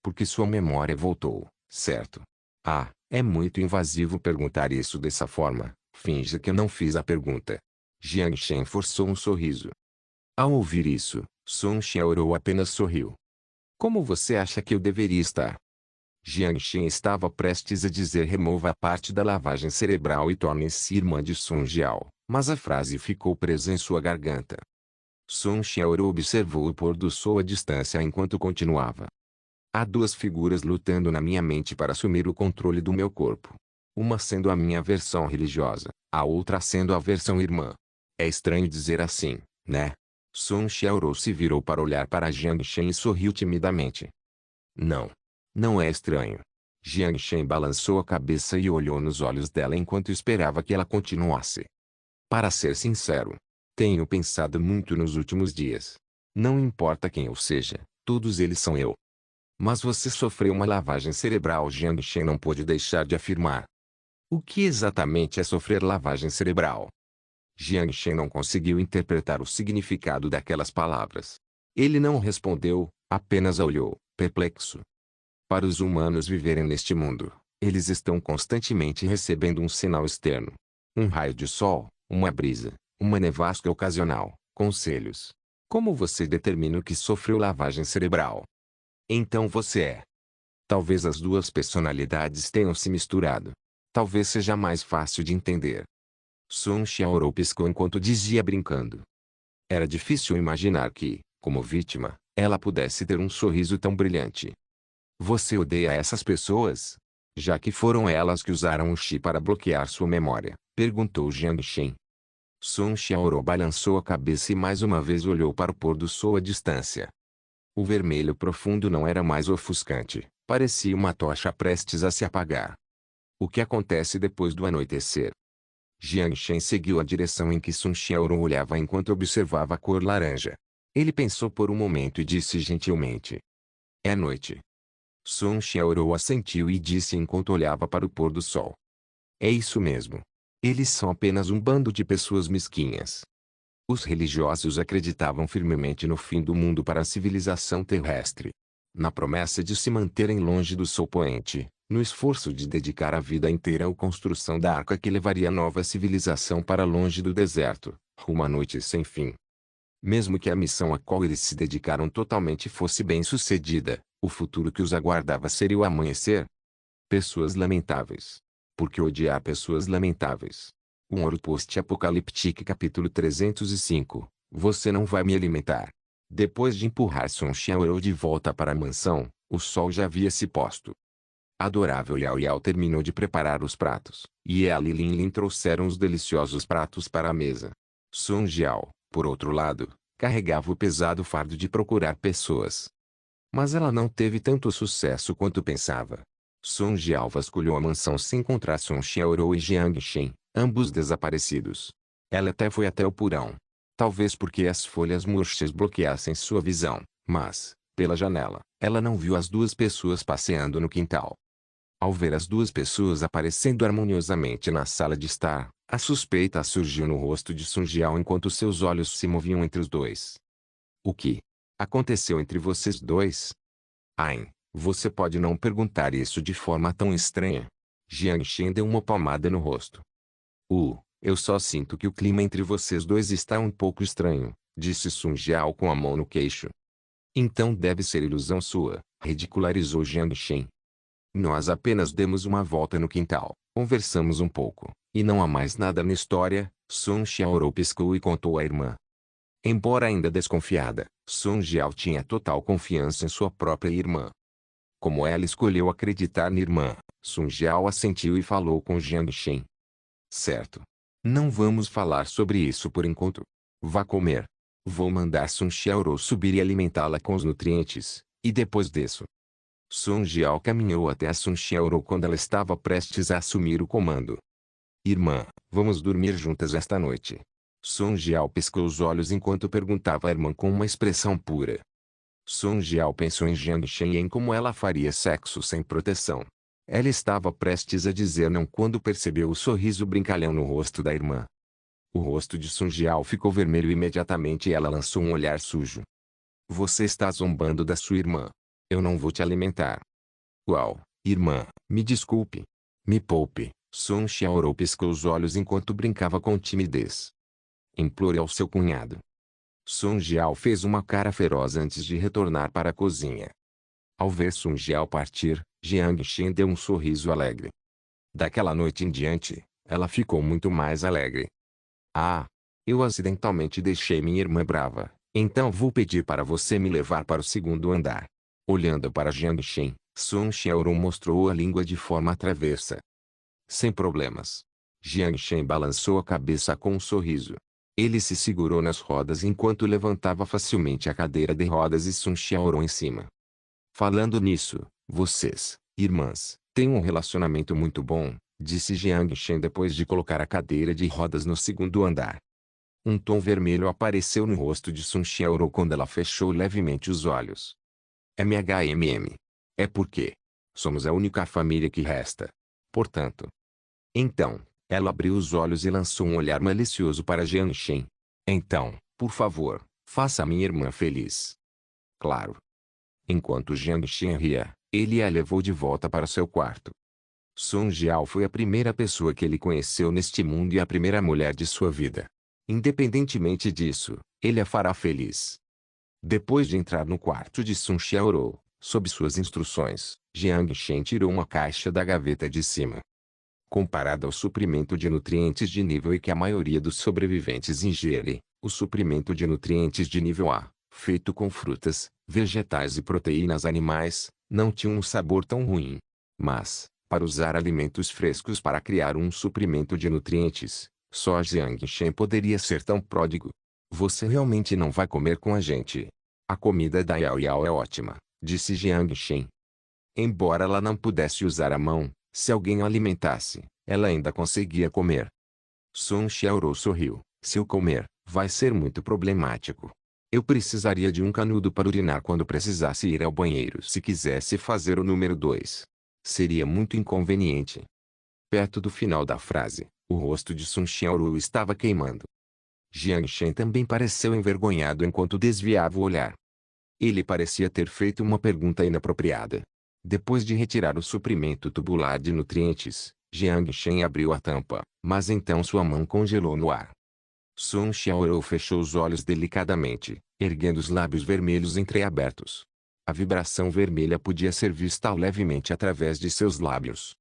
Porque sua memória voltou, certo? Ah, é muito invasivo perguntar isso dessa forma. Finja que eu não fiz a pergunta. Jiang Shen forçou um sorriso. Ao ouvir isso, Sun Xiaorou apenas sorriu. Como você acha que eu deveria estar? Jiang Shen estava prestes a dizer remova a parte da lavagem cerebral e torne-se irmã de Sun Jiao, mas a frase ficou presa em sua garganta. Sun Xiaorou observou o pôr do sol à distância enquanto continuava. Há duas figuras lutando na minha mente para assumir o controle do meu corpo. Uma sendo a minha versão religiosa, a outra sendo a versão irmã. É estranho dizer assim, né? Sun Xiaorou se virou para olhar para Jiang Shen e sorriu timidamente. Não. Não é estranho. Jiang Shen balançou a cabeça e olhou nos olhos dela enquanto esperava que ela continuasse. Para ser sincero, tenho pensado muito nos últimos dias. Não importa quem eu seja, todos eles são eu. Mas você sofreu uma lavagem cerebral. Jiang Shen não pôde deixar de afirmar. O que exatamente é sofrer lavagem cerebral? Jiang Shen não conseguiu interpretar o significado daquelas palavras. Ele não respondeu, apenas a olhou, perplexo. Para os humanos viverem neste mundo, eles estão constantemente recebendo um sinal externo. Um raio de sol, uma brisa, uma nevasca ocasional, conselhos. Como você determina o que sofreu lavagem cerebral? Então você é. Talvez as duas personalidades tenham se misturado. Talvez seja mais fácil de entender. Sun Xiaorou piscou enquanto dizia brincando. Era difícil imaginar que, como vítima, ela pudesse ter um sorriso tão brilhante. Você odeia essas pessoas? Já que foram elas que usaram o Qi para bloquear sua memória, perguntou Jiang Shen. Sun Xiaorou balançou a cabeça e mais uma vez olhou para o pôr do sol à distância. O vermelho profundo não era mais ofuscante, parecia uma tocha prestes a se apagar. O que acontece depois do anoitecer? Jiang Shen seguiu a direção em que Sun Xiaorou olhava enquanto observava a cor laranja. Ele pensou por um momento e disse gentilmente: É noite. Sun Xiaorou assentiu e disse enquanto olhava para o pôr do sol: É isso mesmo. Eles são apenas um bando de pessoas mesquinhas. Os religiosos acreditavam firmemente no fim do mundo para a civilização terrestre. Na promessa de se manterem longe do sol poente, no esforço de dedicar a vida inteira à construção da arca que levaria a nova civilização para longe do deserto, rumo à noite sem fim. Mesmo que a missão a qual eles se dedicaram totalmente fosse bem-sucedida, o futuro que os aguardava seria o amanhecer. Pessoas lamentáveis. Por que odiar pessoas lamentáveis? Um Ouro Post-Apocaliptique capítulo 305. Você não vai me alimentar. Depois de empurrar Sun Xiaorou de volta para a mansão, o sol já havia se posto. A adorável Yao Yao terminou de preparar os pratos, e ela e Lin Lin trouxeram os deliciosos pratos para a mesa. Sun Jiao, por outro lado, carregava o pesado fardo de procurar pessoas. Mas ela não teve tanto sucesso quanto pensava. Sun Jiao vasculhou a mansão sem encontrar Sun Xiaorou e Jiang Shen, ambos desaparecidos. Ela até foi até o porão. Talvez porque as folhas murchas bloqueassem sua visão, mas, pela janela, ela não viu as duas pessoas passeando no quintal. Ao ver as duas pessoas aparecendo harmoniosamente na sala de estar, a suspeita surgiu no rosto de Sun Jiao enquanto seus olhos se moviam entre os dois. O que aconteceu entre vocês dois? Ain, você pode não perguntar isso de forma tão estranha. Jiang Shen deu uma palmada no rosto. Eu só sinto que o clima entre vocês dois está um pouco estranho, disse Sun Jiao com a mão no queixo. Então deve ser ilusão sua, ridicularizou Jiang Shen. Nós apenas demos uma volta no quintal, conversamos um pouco, e não há mais nada na história. Sun Xiaorou piscou e contou à irmã. Embora ainda desconfiada, Sun Jiao tinha total confiança em sua própria irmã. Como ela escolheu acreditar na irmã, Sun Jiao assentiu e falou com Jiang Shen. Certo. Não vamos falar sobre isso por enquanto. Vá comer. Vou mandar Sun Xiaorou subir e alimentá-la com os nutrientes, e depois disso. Sun Jiao caminhou até a Sun Xiaorou quando ela estava prestes a assumir o comando. Irmã, vamos dormir juntas esta noite. Sun Jiao piscou os olhos enquanto perguntava à irmã com uma expressão pura. Sun Jiao pensou em Jiang Shen e em como ela faria sexo sem proteção. Ela estava prestes a dizer não quando percebeu o sorriso brincalhão no rosto da irmã. O rosto de Sun Jiao ficou vermelho imediatamente e ela lançou um olhar sujo. Você está zombando da sua irmã. Eu não vou te alimentar. Uau, irmã, me desculpe. Me poupe. Sun Xiaorou piscou os olhos enquanto brincava com timidez. Implore ao seu cunhado. Sun Jiao fez uma cara feroz antes de retornar para a cozinha. Ao ver Sun Jiao partir, Jiang Shen deu um sorriso alegre. Daquela noite em diante, ela ficou muito mais alegre. Ah, eu acidentalmente deixei minha irmã brava, então vou pedir para você me levar para o segundo andar. Olhando para Jiang Shen, Sun Xiaorou mostrou a língua de forma travessa. Sem problemas. Jiang Shen balançou a cabeça com um sorriso. Ele se segurou nas rodas enquanto levantava facilmente a cadeira de rodas e Sun Xiaorou em cima. Falando nisso, vocês, irmãs, têm um relacionamento muito bom, disse Jiang Shen depois de colocar a cadeira de rodas no segundo andar. Um tom vermelho apareceu no rosto de Sun Xiaorou quando ela fechou levemente os olhos. MHMM. É porque somos a única família que resta. Portanto. Então, ela abriu os olhos e lançou um olhar malicioso para Jiang Shen. Então, por favor, faça a minha irmã feliz. Claro. Enquanto Jiang Shen ria, ele a levou de volta para seu quarto. Sun Jiao foi a primeira pessoa que ele conheceu neste mundo e a primeira mulher de sua vida. Independentemente disso, ele a fará feliz. Depois de entrar no quarto de Sun Xiaorou, sob suas instruções, Jiang Shen tirou uma caixa da gaveta de cima. Comparado ao suprimento de nutrientes de nível E que a maioria dos sobreviventes ingere, o suprimento de nutrientes de nível A, feito com frutas, vegetais e proteínas animais, não tinha um sabor tão ruim. Mas, para usar alimentos frescos para criar um suprimento de nutrientes, só Jiang Shen poderia ser tão pródigo. Você realmente não vai comer com a gente? A comida da Yao Yao é ótima, disse Jiang Shen. Embora ela não pudesse usar a mão, se alguém a alimentasse, ela ainda conseguia comer. Sun Xiaorou sorriu. Se eu comer, vai ser muito problemático. Eu precisaria de um canudo para urinar quando precisasse ir ao banheiro se quisesse fazer o número 2. Seria muito inconveniente. Perto do final da frase, o rosto de Sun Xiaoru estava queimando. Jiang Shen também pareceu envergonhado enquanto desviava o olhar. Ele parecia ter feito uma pergunta inapropriada. Depois de retirar o suprimento tubular de nutrientes, Jiang Shen abriu a tampa, mas então sua mão congelou no ar. Sun Xiaoru fechou os olhos delicadamente, erguendo os lábios vermelhos entreabertos. A vibração vermelha podia ser vista levemente através de seus lábios.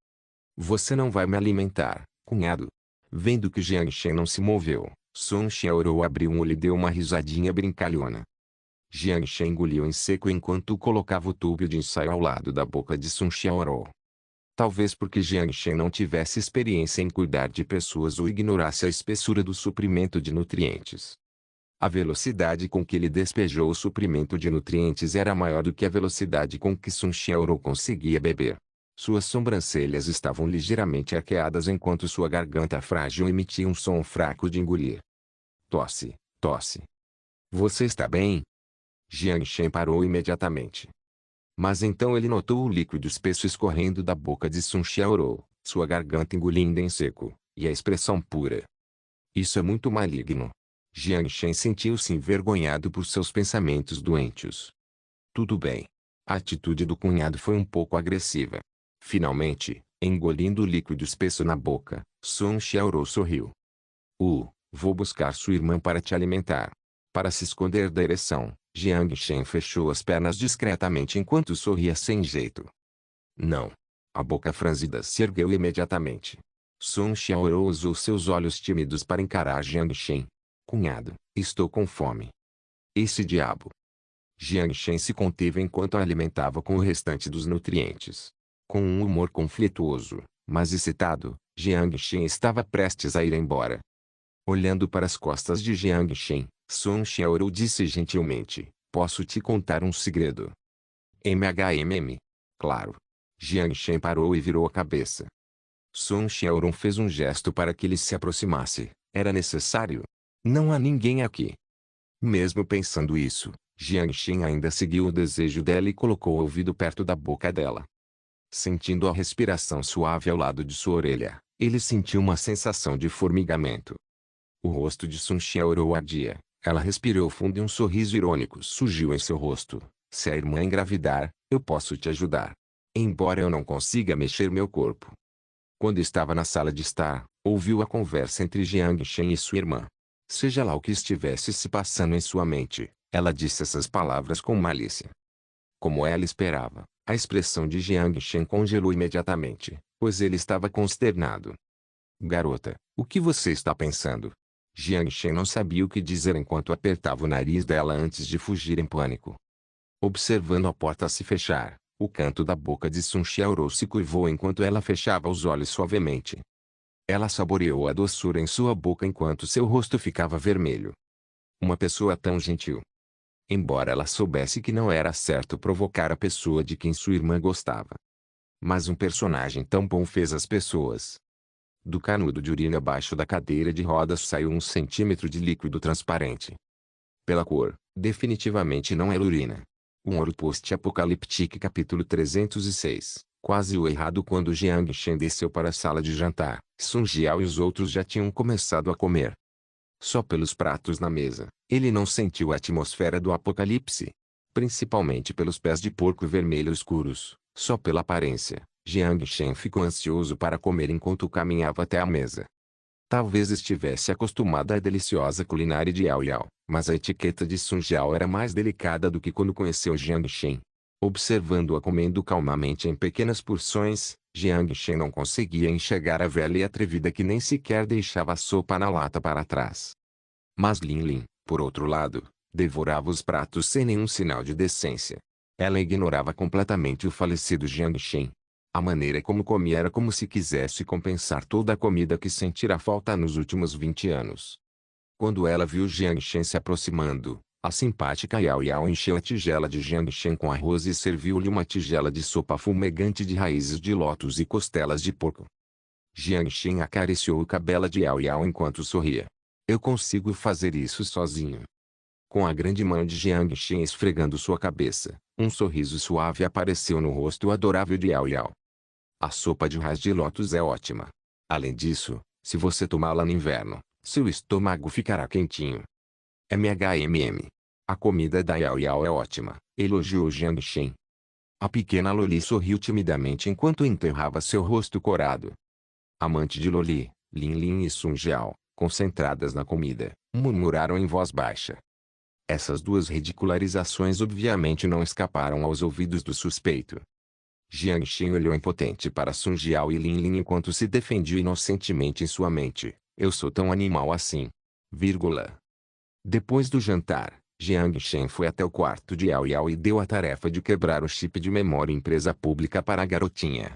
Você não vai me alimentar, cunhado. Vendo que Jiang Shen não se moveu, Sun Xiaoru abriu um olho e deu uma risadinha brincalhona. Jiang Shen engoliu em seco enquanto colocava o tubo de ensaio ao lado da boca de Sun Xiaoru. Talvez porque Jiang Shen não tivesse experiência em cuidar de pessoas ou ignorasse a espessura do suprimento de nutrientes. A velocidade com que ele despejou o suprimento de nutrientes era maior do que a velocidade com que Sun Xiaoru conseguia beber. Suas sobrancelhas estavam ligeiramente arqueadas enquanto sua garganta frágil emitia um som fraco de engolir. Tosse, tosse. Você está bem? Jiang Shen parou imediatamente. Mas então ele notou o líquido espesso escorrendo da boca de Sun Xiaoru, sua garganta engolindo em seco, e a expressão pura. Isso é muito maligno. Jiang Shen sentiu-se envergonhado por seus pensamentos doentios. Tudo bem. A atitude do cunhado foi um pouco agressiva. Finalmente, engolindo o líquido espesso na boca, Sun Xiaoru sorriu. Vou buscar sua irmã para te alimentar. Para se esconder da ereção, Jiang Shen fechou as pernas discretamente enquanto sorria sem jeito. Não. A boca franzida se ergueu imediatamente. Sun Xiaoru usou seus olhos tímidos para encarar Jiang Shen. Cunhado, estou com fome. Esse diabo. Jiang Shen se conteve enquanto a alimentava com o restante dos nutrientes. Com um humor conflituoso, mas excitado, Jiang Shen estava prestes a ir embora. Olhando para as costas de Jiang Shen, Sun Xiaoru disse gentilmente, posso te contar um segredo? Claro. Jiang Shen parou e virou a cabeça. Sun Xiaoru fez um gesto para que ele se aproximasse. Era necessário? Não há ninguém aqui. Mesmo pensando isso, Jiang Shen ainda seguiu o desejo dela e colocou o ouvido perto da boca dela. Sentindo a respiração suave ao lado de sua orelha, ele sentiu uma sensação de formigamento. O rosto de Sun Xiaoru ardia. Ela respirou fundo e um sorriso irônico surgiu em seu rosto. Se a irmã engravidar, eu posso te ajudar. Embora eu não consiga mexer meu corpo. Quando estava na sala de estar, ouviu a conversa entre Jiang Shen e sua irmã. Seja lá o que estivesse se passando em sua mente, ela disse essas palavras com malícia. Como ela esperava, a expressão de Jiang Shen congelou imediatamente, pois ele estava consternado. Garota, o que você está pensando? Jiang Shen não sabia o que dizer enquanto apertava o nariz dela antes de fugir em pânico. Observando a porta se fechar, o canto da boca de Sun Xiaoru se curvou enquanto ela fechava os olhos suavemente. Ela saboreou a doçura em sua boca enquanto seu rosto ficava vermelho. Uma pessoa tão gentil. Embora ela soubesse que não era certo provocar a pessoa de quem sua irmã gostava. Mas um personagem tão bom fez as pessoas. Do canudo de urina abaixo da cadeira de rodas saiu 1 centímetro de líquido transparente. Pela cor, definitivamente não era urina. Um ouro post-apocalíptico capítulo 306. Quase o errado quando Jiang Shen desceu para a sala de jantar, Sun Jiao e os outros já tinham começado a comer. Só pelos pratos na mesa, ele não sentiu a atmosfera do apocalipse. Principalmente pelos pés de porco vermelho escuros, só pela aparência. Jiang Shen ficou ansioso para comer enquanto caminhava até a mesa. Talvez estivesse acostumada à deliciosa culinária de Yao Yao, mas a etiqueta de Sun Jiao era mais delicada do que quando conheceu Jiang Shen. Observando-a comendo calmamente em pequenas porções, Jiang Shen não conseguia enxergar a velha e atrevida que nem sequer deixava a sopa na lata para trás. Mas Lin Lin, por outro lado, devorava os pratos sem nenhum sinal de decência. Ela ignorava completamente o falecido Jiang Shen. A maneira como comia era como se quisesse compensar toda a comida que sentira falta nos últimos 20 anos. Quando ela viu Jiang Shen se aproximando, a simpática Yao Yao encheu a tigela de Jiang Shen com arroz e serviu-lhe uma tigela de sopa fumegante de raízes de lótus e costelas de porco. Jiang Shen acariciou o cabelo de Yao Yao enquanto sorria. Eu consigo fazer isso sozinho. Com a grande mão de Jiang Shen esfregando sua cabeça, um sorriso suave apareceu no rosto adorável de Yao Yao. A sopa de raiz de lótus é ótima. Além disso, se você tomá-la no inverno, seu estômago ficará quentinho. MHMM. A comida da Yao Yao é ótima, elogiou Jiang Shen. A pequena Loli sorriu timidamente enquanto enterrava seu rosto corado. Amante de Loli, Lin Lin e Sun Jiao, concentradas na comida, murmuraram em voz baixa. Essas duas ridicularizações obviamente não escaparam aos ouvidos do suspeito. Jiang Shen olhou impotente para Sun Jiao e Lin Lin enquanto se defendia inocentemente em sua mente. Eu sou tão animal assim. Vírgula. Depois do jantar, Jiang Shen foi até o quarto de Yao Yao e deu a tarefa de quebrar o chip de memória empresa pública para a garotinha.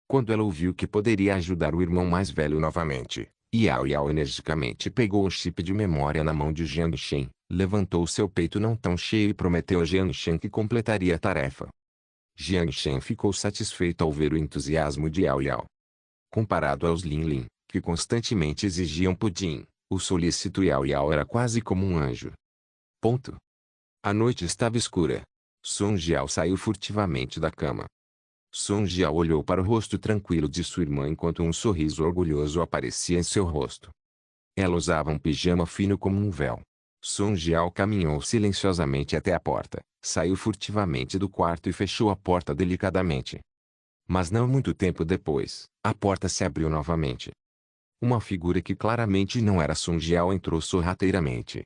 Quando ela ouviu que poderia ajudar o irmão mais velho novamente, Yao Yao energicamente pegou o chip de memória na mão de Jiang Shen, levantou seu peito não tão cheio e prometeu a Jiang Shen que completaria a tarefa. Jiang Shen ficou satisfeito ao ver o entusiasmo de Yao Yao. Comparado aos Lin Lin, que constantemente exigiam pudim, o solícito Yao Yao era quase como um anjo. Ponto. A noite estava escura. Sun Jiao saiu furtivamente da cama. Sun Jiao olhou para o rosto tranquilo de sua irmã enquanto um sorriso orgulhoso aparecia em seu rosto. Ela usava um pijama fino como um véu. Sun Jiao caminhou silenciosamente até a porta, saiu furtivamente do quarto e fechou a porta delicadamente. Mas não muito tempo depois, a porta se abriu novamente. Uma figura que claramente não era Sun Jiao entrou sorrateiramente.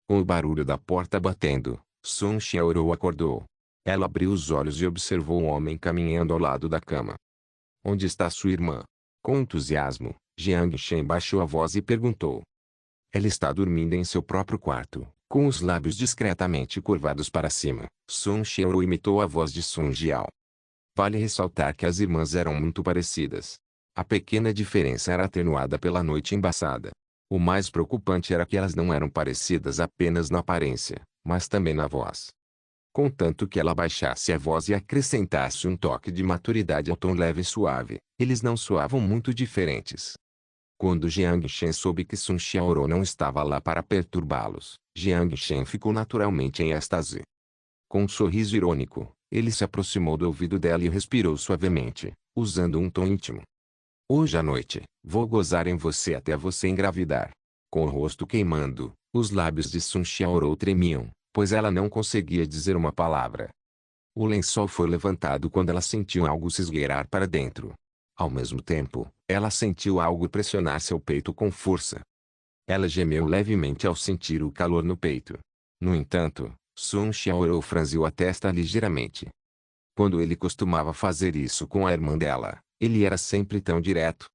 Com o barulho da porta batendo, Sun Xiaorou acordou. Ela abriu os olhos e observou um homem caminhando ao lado da cama. Onde está sua irmã? Com entusiasmo, Jiang Shen baixou a voz e perguntou. Ela está dormindo em seu próprio quarto, com os lábios discretamente curvados para cima. Sun Xiaorou imitou a voz de Sun Jiao. Vale ressaltar que as irmãs eram muito parecidas. A pequena diferença era atenuada pela noite embaçada. O mais preocupante era que elas não eram parecidas apenas na aparência, mas também na voz. Contanto que ela baixasse a voz e acrescentasse um toque de maturidade ao tom leve e suave, eles não soavam muito diferentes. Quando Jiang Shen soube que Sun Xiaorou não estava lá para perturbá-los, Jiang Shen ficou naturalmente em êxtase. Com um sorriso irônico, ele se aproximou do ouvido dela e respirou suavemente, usando um tom íntimo. Hoje à noite, vou gozar em você até você engravidar. Com o rosto queimando, os lábios de Sun Xiaorou tremiam, pois ela não conseguia dizer uma palavra. O lençol foi levantado quando ela sentiu algo se esgueirar para dentro. Ao mesmo tempo, ela sentiu algo pressionar seu peito com força. Ela gemeu levemente ao sentir o calor no peito. No entanto, Sun Xiaorou franziu a testa ligeiramente. Quando ele costumava fazer isso com a irmã dela, ele era sempre tão direto.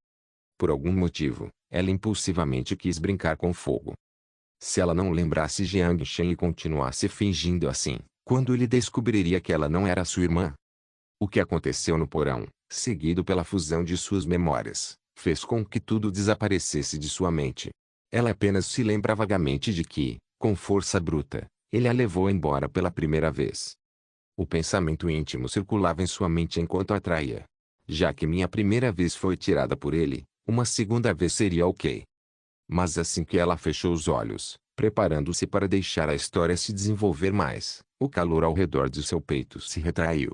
Por algum motivo, ela impulsivamente quis brincar com fogo. Se ela não lembrasse Jiang Shen e continuasse fingindo assim, quando ele descobriria que ela não era sua irmã? O que aconteceu no porão, seguido pela fusão de suas memórias, fez com que tudo desaparecesse de sua mente. Ela apenas se lembra vagamente de que, com força bruta, ele a levou embora pela primeira vez. O pensamento íntimo circulava em sua mente enquanto a traía. Já que minha primeira vez foi tirada por ele, uma segunda vez seria ok. Mas assim que ela fechou os olhos, preparando-se para deixar a história se desenvolver mais, o calor ao redor de seu peito se retraiu.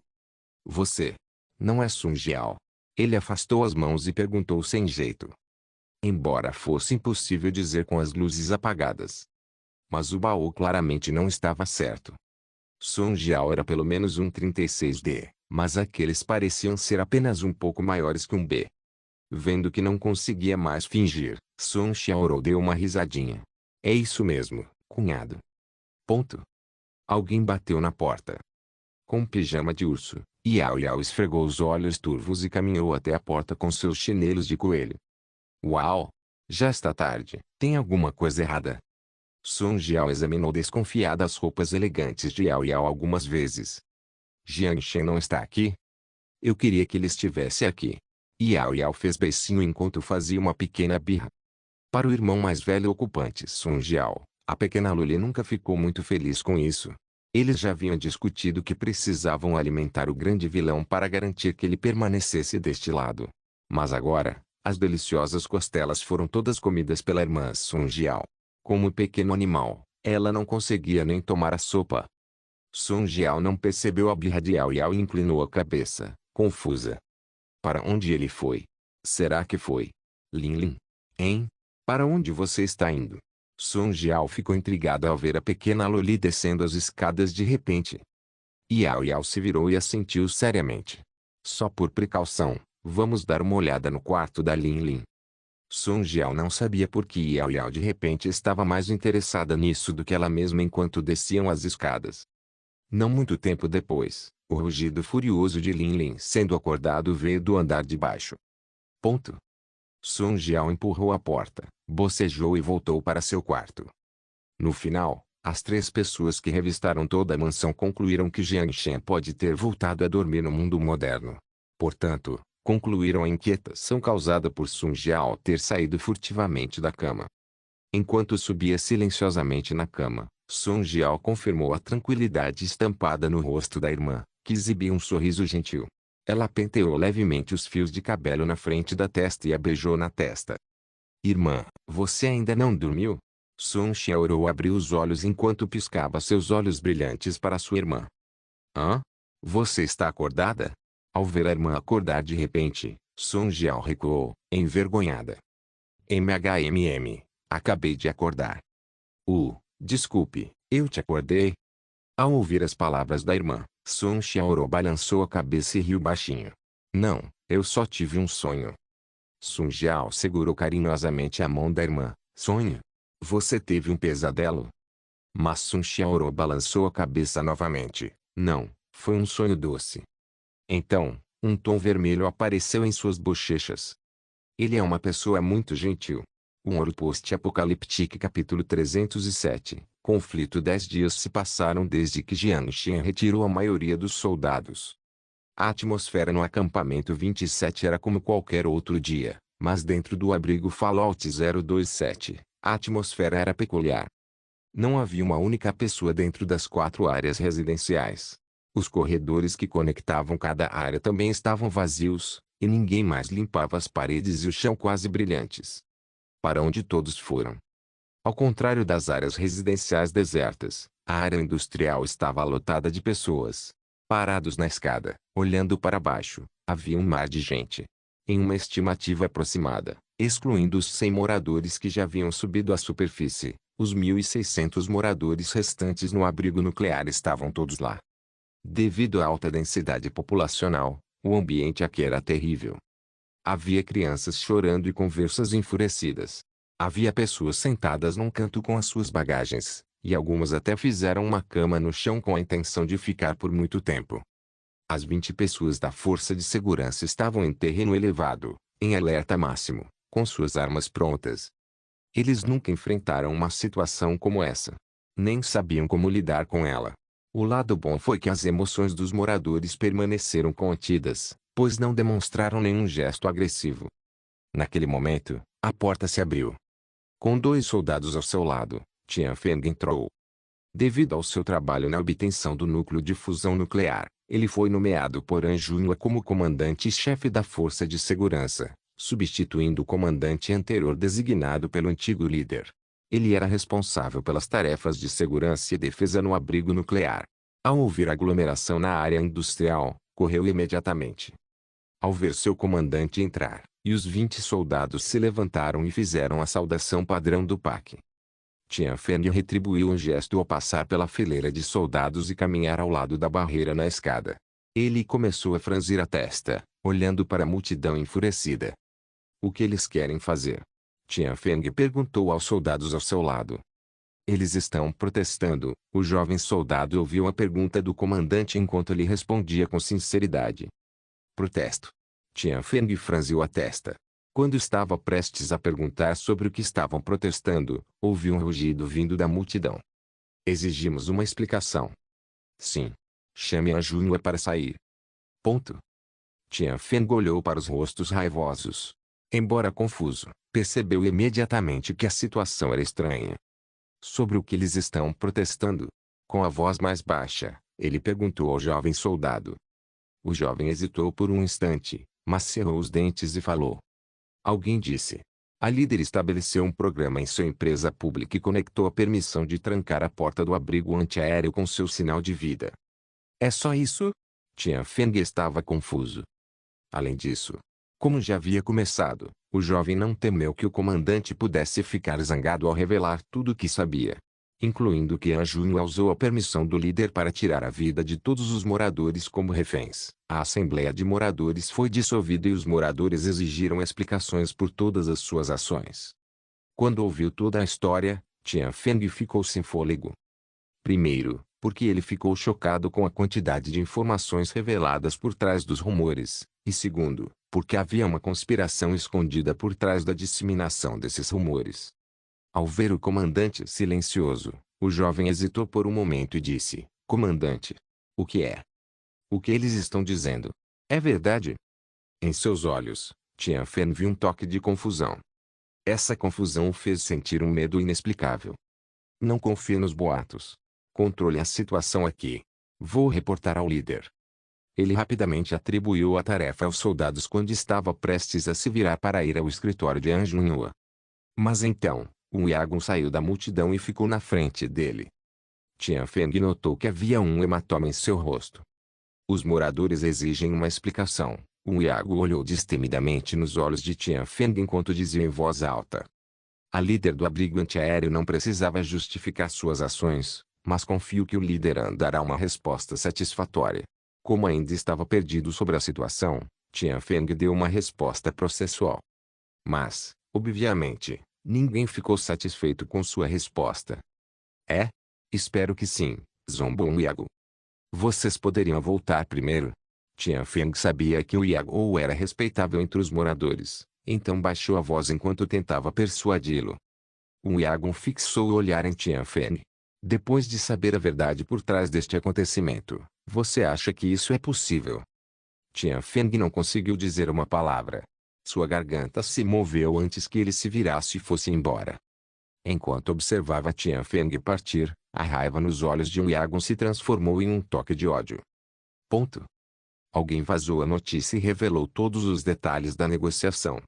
Você não é Sun Jiao? Ele afastou as mãos e perguntou sem jeito. Embora fosse impossível dizer com as luzes apagadas. Mas o baú claramente não estava certo. Sun Jiao era pelo menos um 36D, mas aqueles pareciam ser apenas um pouco maiores que um B. Vendo que não conseguia mais fingir, Sun Xiaorou deu uma risadinha. É isso mesmo, cunhado. Ponto. Alguém bateu na porta. Com um pijama de urso, Yao Yao esfregou os olhos turvos e caminhou até a porta com seus chinelos de coelho. Uau! Já está tarde, tem alguma coisa errada? Sun Jiao examinou desconfiada as roupas elegantes de Yao Yao algumas vezes. Jiang Shen não está aqui? Eu queria que ele estivesse aqui. Yao Yao fez beicinho enquanto fazia uma pequena birra. Para o irmão mais velho ocupante Sun Jiao, a pequena Loli nunca ficou muito feliz com isso. Eles já haviam discutido que precisavam alimentar o grande vilão para garantir que ele permanecesse deste lado. Mas agora, as deliciosas costelas foram todas comidas pela irmã Sun Jiao. Como pequeno animal, Ela não conseguia nem tomar a sopa. Sun Jiao não percebeu a birra de Yao Yao e inclinou a cabeça, confusa. Para onde ele foi? Será que foi? Lin Lin. Hein? Para onde você está indo? Sun Jiao ficou intrigado ao ver a pequena Loli descendo as escadas de repente. Yao Yao se virou e assentiu seriamente. Só por precaução, vamos dar uma olhada no quarto da Lin Lin. Sun Jiao não sabia por que Yao Yao de repente estava mais interessada nisso do que ela mesma enquanto desciam as escadas. Não muito tempo depois, o rugido furioso de Lin Lin sendo acordado veio do andar de baixo. Ponto. Sun Jiao empurrou a porta, bocejou e voltou para seu quarto. No final, as 3 pessoas que revistaram toda a mansão concluíram que Jiang Shen pode ter voltado a dormir no mundo moderno. Portanto, concluíram a inquietação causada por Sun Jiao ter saído furtivamente da cama. Enquanto subia silenciosamente na cama, Sun Jiao confirmou a tranquilidade estampada no rosto da irmã, que exibia um sorriso gentil. Ela penteou levemente os fios de cabelo na frente da testa e a beijou na testa. Irmã, você ainda não dormiu? Sun Xiaorou abriu os olhos enquanto piscava seus olhos brilhantes para sua irmã. Hã? Você está acordada? Ao ver a irmã acordar de repente, Sun Jiao recuou, envergonhada. Acabei de acordar. Desculpe, eu te acordei? Ao ouvir as palavras da irmã, Sun Xiaorou balançou a cabeça e riu baixinho. Não, eu só tive um sonho. Sun Jiao segurou carinhosamente a mão da irmã. Sonho? Você teve um pesadelo? Mas Sun Xiaorou balançou a cabeça novamente. Não, foi um sonho doce. Então, um tom vermelho apareceu em suas bochechas. Ele é uma pessoa muito gentil. Um ouro post-apocalíptico capítulo 307. Conflito 10 dias se passaram desde que Jiang Shen retirou a maioria dos soldados. A atmosfera no acampamento 27 era como qualquer outro dia, mas dentro do abrigo Fallout 027, a atmosfera era peculiar. Não havia uma única pessoa dentro das 4 áreas residenciais. Os corredores que conectavam cada área também estavam vazios, e ninguém mais limpava as paredes e o chão quase brilhantes. Para onde todos foram? Ao contrário das áreas residenciais desertas, a área industrial estava lotada de pessoas. Parados na escada, olhando para baixo, havia um mar de gente. Em uma estimativa aproximada, excluindo os 100 moradores que já haviam subido à superfície, os 1.600 moradores restantes no abrigo nuclear estavam todos lá. Devido à alta densidade populacional, o ambiente aqui era terrível. Havia crianças chorando e conversas enfurecidas. Havia pessoas sentadas num canto com as suas bagagens, e algumas até fizeram uma cama no chão com a intenção de ficar por muito tempo. As 20 pessoas da força de segurança estavam em terreno elevado, em alerta máximo, com suas armas prontas. Eles nunca enfrentaram uma situação como essa. Nem sabiam como lidar com ela. O lado bom foi que as emoções dos moradores permaneceram contidas, pois não demonstraram nenhum gesto agressivo. Naquele momento, a porta se abriu. Com 2 soldados ao seu lado, Tian Feng entrou. Devido ao seu trabalho na obtenção do núcleo de fusão nuclear, ele foi nomeado por Anjunhua como comandante-chefe da Força de Segurança, substituindo o comandante anterior designado pelo antigo líder. Ele era responsável pelas tarefas de segurança e defesa no abrigo nuclear. Ao ouvir a aglomeração na área industrial, correu imediatamente. Ao ver seu comandante entrar, e os 20 soldados se levantaram e fizeram a saudação padrão do PAC. Tian Feng retribuiu um gesto ao passar pela fileira de soldados e caminhar ao lado da barreira na escada. Ele começou a franzir a testa, olhando para a multidão enfurecida. O que eles querem fazer? Tian Feng perguntou aos soldados ao seu lado. Eles estão protestando. O jovem soldado ouviu a pergunta do comandante enquanto ele respondia com sinceridade. Protesto. Tian Feng franziu a testa. Quando estava prestes a perguntar sobre o que estavam protestando, ouviu um rugido vindo da multidão. Exigimos uma explicação. Sim. Chame a Junhua para sair. Ponto. Tian Feng olhou para os rostos raivosos. Embora confuso, percebeu imediatamente que a situação era estranha. Sobre o que eles estão protestando? Com a voz mais baixa, ele perguntou ao jovem soldado. O jovem hesitou por um instante, mas cerrou os dentes e falou. Alguém disse. A líder estabeleceu um programa em sua empresa pública e conectou a permissão de trancar a porta do abrigo antiaéreo com seu sinal de vida. É só isso? Tian Feng estava confuso. Além disso, como já havia começado, o jovem não temeu que o comandante pudesse ficar zangado ao revelar tudo o que sabia, incluindo que Han Junhua usou a permissão do líder para tirar a vida de todos os moradores como reféns. A Assembleia de Moradores foi dissolvida e os moradores exigiram explicações por todas as suas ações. Quando ouviu toda a história, Tian Feng ficou sem fôlego. Primeiro, porque ele ficou chocado com a quantidade de informações reveladas por trás dos rumores, e segundo, porque havia uma conspiração escondida por trás da disseminação desses rumores. Ao ver o comandante silencioso, o jovem hesitou por um momento e disse: Comandante, o que é? O que eles estão dizendo? É verdade? Em seus olhos, Tian Fen viu um toque de confusão. Essa confusão o fez sentir um medo inexplicável. Não confie nos boatos. Controle a situação aqui. Vou reportar ao líder. Ele rapidamente atribuiu a tarefa aos soldados quando estava prestes a se virar para ir ao escritório de Han Junhua. Mas então, um Yagun saiu da multidão e ficou na frente dele. Tian Feng notou que havia um hematoma em seu rosto. Os moradores exigem uma explicação. O Yagun olhou destemidamente nos olhos de Tian Feng enquanto dizia em voz alta. A líder do abrigo antiaéreo não precisava justificar suas ações, mas confio que o líder dará uma resposta satisfatória. Como ainda estava perdido sobre a situação, Tian Feng deu uma resposta processual. Mas, obviamente, ninguém ficou satisfeito com sua resposta. É? Espero que sim, zombou Yagu. Vocês poderiam voltar primeiro? Tian Feng sabia que o Yagu era respeitável entre os moradores, então baixou a voz enquanto tentava persuadi-lo. O Yagu fixou o olhar em Tian Feng. Depois de saber a verdade por trás deste acontecimento, você acha que isso é possível? Tian Feng não conseguiu dizer uma palavra. Sua garganta se moveu antes que ele se virasse e fosse embora. Enquanto observava Tian Feng partir, a raiva nos olhos de Yagun se transformou em um toque de ódio. Ponto. Alguém vazou a notícia e revelou todos os detalhes da negociação.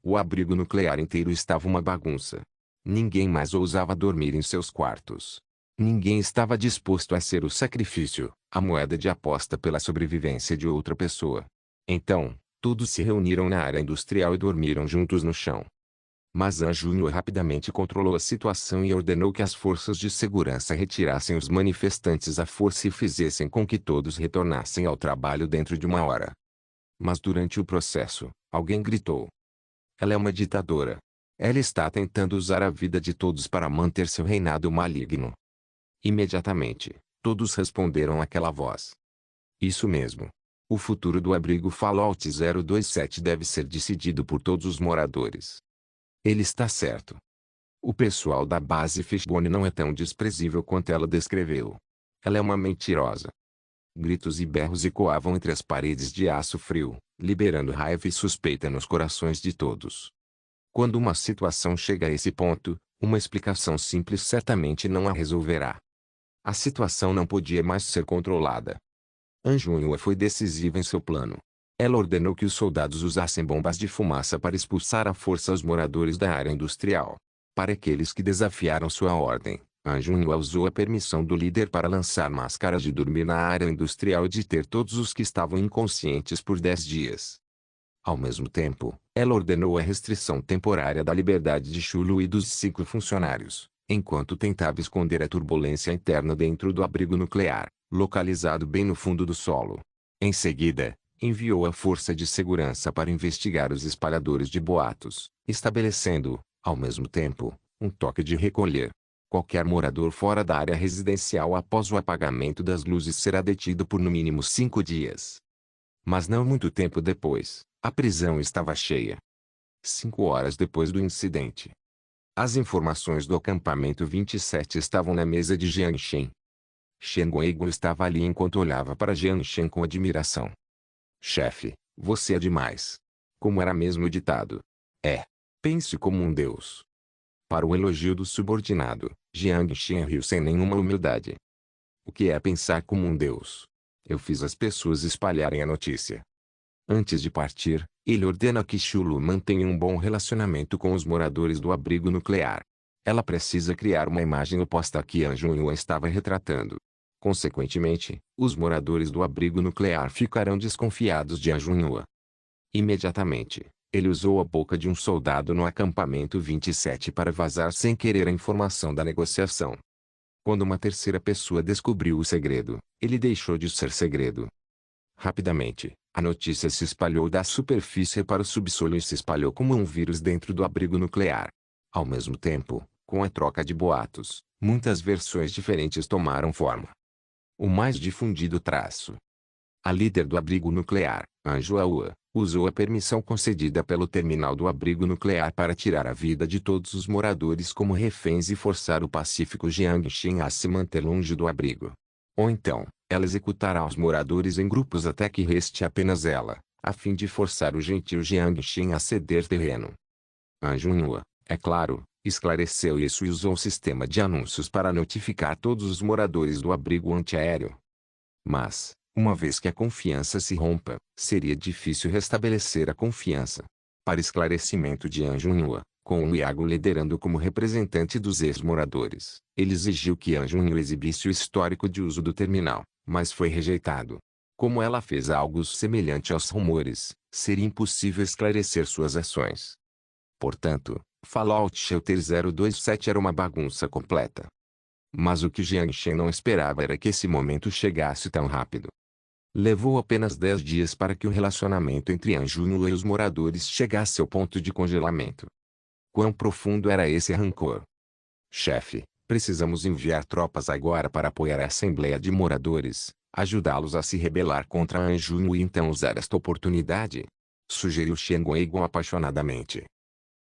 O abrigo nuclear inteiro estava uma bagunça. Ninguém mais ousava dormir em seus quartos. Ninguém estava disposto a ser o sacrifício, a moeda de aposta pela sobrevivência de outra pessoa. Então, todos se reuniram na área industrial e dormiram juntos no chão. Mas Han Junhua rapidamente controlou a situação e ordenou que as forças de segurança retirassem os manifestantes à força e fizessem com que todos retornassem ao trabalho dentro de 1 hora. Mas durante o processo, alguém gritou. Ela é uma ditadora. Ela está tentando usar a vida de todos para manter seu reinado maligno. Imediatamente, todos responderam àquela voz. Isso mesmo. O futuro do abrigo Fallout 027 deve ser decidido por todos os moradores. Ele está certo. O pessoal da base Fishbone não é tão desprezível quanto ela descreveu. Ela é uma mentirosa. Gritos e berros ecoavam entre as paredes de aço frio, liberando raiva e suspeita nos corações de todos. Quando uma situação chega a esse ponto, uma explicação simples certamente não a resolverá. A situação não podia mais ser controlada. Han Junhua foi decisiva em seu plano. Ela ordenou que os soldados usassem bombas de fumaça para expulsar à força os moradores da área industrial. Para aqueles que desafiaram sua ordem, Han Junhua usou a permissão do líder para lançar máscaras de dormir na área industrial e de ter todos os que estavam inconscientes por 10 dias. Ao mesmo tempo, ela ordenou a restrição temporária da liberdade de Shulu e dos 5 funcionários, enquanto tentava esconder a turbulência interna dentro do abrigo nuclear, localizado bem no fundo do solo. Em seguida, enviou a força de segurança para investigar os espalhadores de boatos, estabelecendo, ao mesmo tempo, um toque de recolher. Qualquer morador fora da área residencial após o apagamento das luzes será detido por no mínimo 5 dias. Mas não muito tempo depois, a prisão estava cheia. 5 horas depois do incidente. As informações do acampamento 27 estavam na mesa de Jiang Shen. Shen Guoigu estava ali enquanto olhava para Jiang Shen com admiração. Chefe, você é demais. Como era mesmo o ditado? É. Pense como um deus. Para o elogio do subordinado, Jiang Shen riu sem nenhuma humildade. O que é pensar como um deus? Eu fiz as pessoas espalharem a notícia. Antes de partir, ele ordena que Shulu mantenha um bom relacionamento com os moradores do abrigo nuclear. Ela precisa criar uma imagem oposta à que An Junhua estava retratando. Consequentemente, os moradores do abrigo nuclear ficarão desconfiados de An Junhua. Imediatamente, ele usou a boca de um soldado no acampamento 27 para vazar sem querer a informação da negociação. Quando uma terceira pessoa descobriu o segredo, ele deixou de ser segredo. Rapidamente, a notícia se espalhou da superfície para o subsolo e se espalhou como um vírus dentro do abrigo nuclear. Ao mesmo tempo, com a troca de boatos, muitas versões diferentes tomaram forma. O mais difundido traço. A líder do abrigo nuclear, An Junhua, usou a permissão concedida pelo terminal do abrigo nuclear para tirar a vida de todos os moradores como reféns e forçar o pacífico Jiang Xin a se manter longe do abrigo. Ou então, ela executará os moradores em grupos até que reste apenas ela, a fim de forçar o gentil Jiang Xin a ceder terreno. An Junhua, é claro, esclareceu isso e usou um sistema de anúncios para notificar todos os moradores do abrigo antiaéreo. Mas, uma vez que a confiança se rompa, seria difícil restabelecer a confiança. Para esclarecimento de An Junhua, com o Iago liderando como representante dos ex-moradores, ele exigiu que An Junhua exibisse o histórico de uso do terminal, mas foi rejeitado. Como ela fez algo semelhante aos rumores, seria impossível esclarecer suas ações. Portanto, Fallout Shelter 027 era uma bagunça completa. Mas o que Jiang Shen não esperava era que esse momento chegasse tão rápido. Levou apenas 10 dias para que o relacionamento entre An Junhua e os moradores chegasse ao ponto de congelamento. Quão profundo era esse rancor? Chefe, precisamos enviar tropas agora para apoiar a Assembleia de Moradores, ajudá-los a se rebelar contra An Junhua e então usar esta oportunidade? Sugeriu Shen Guigon apaixonadamente.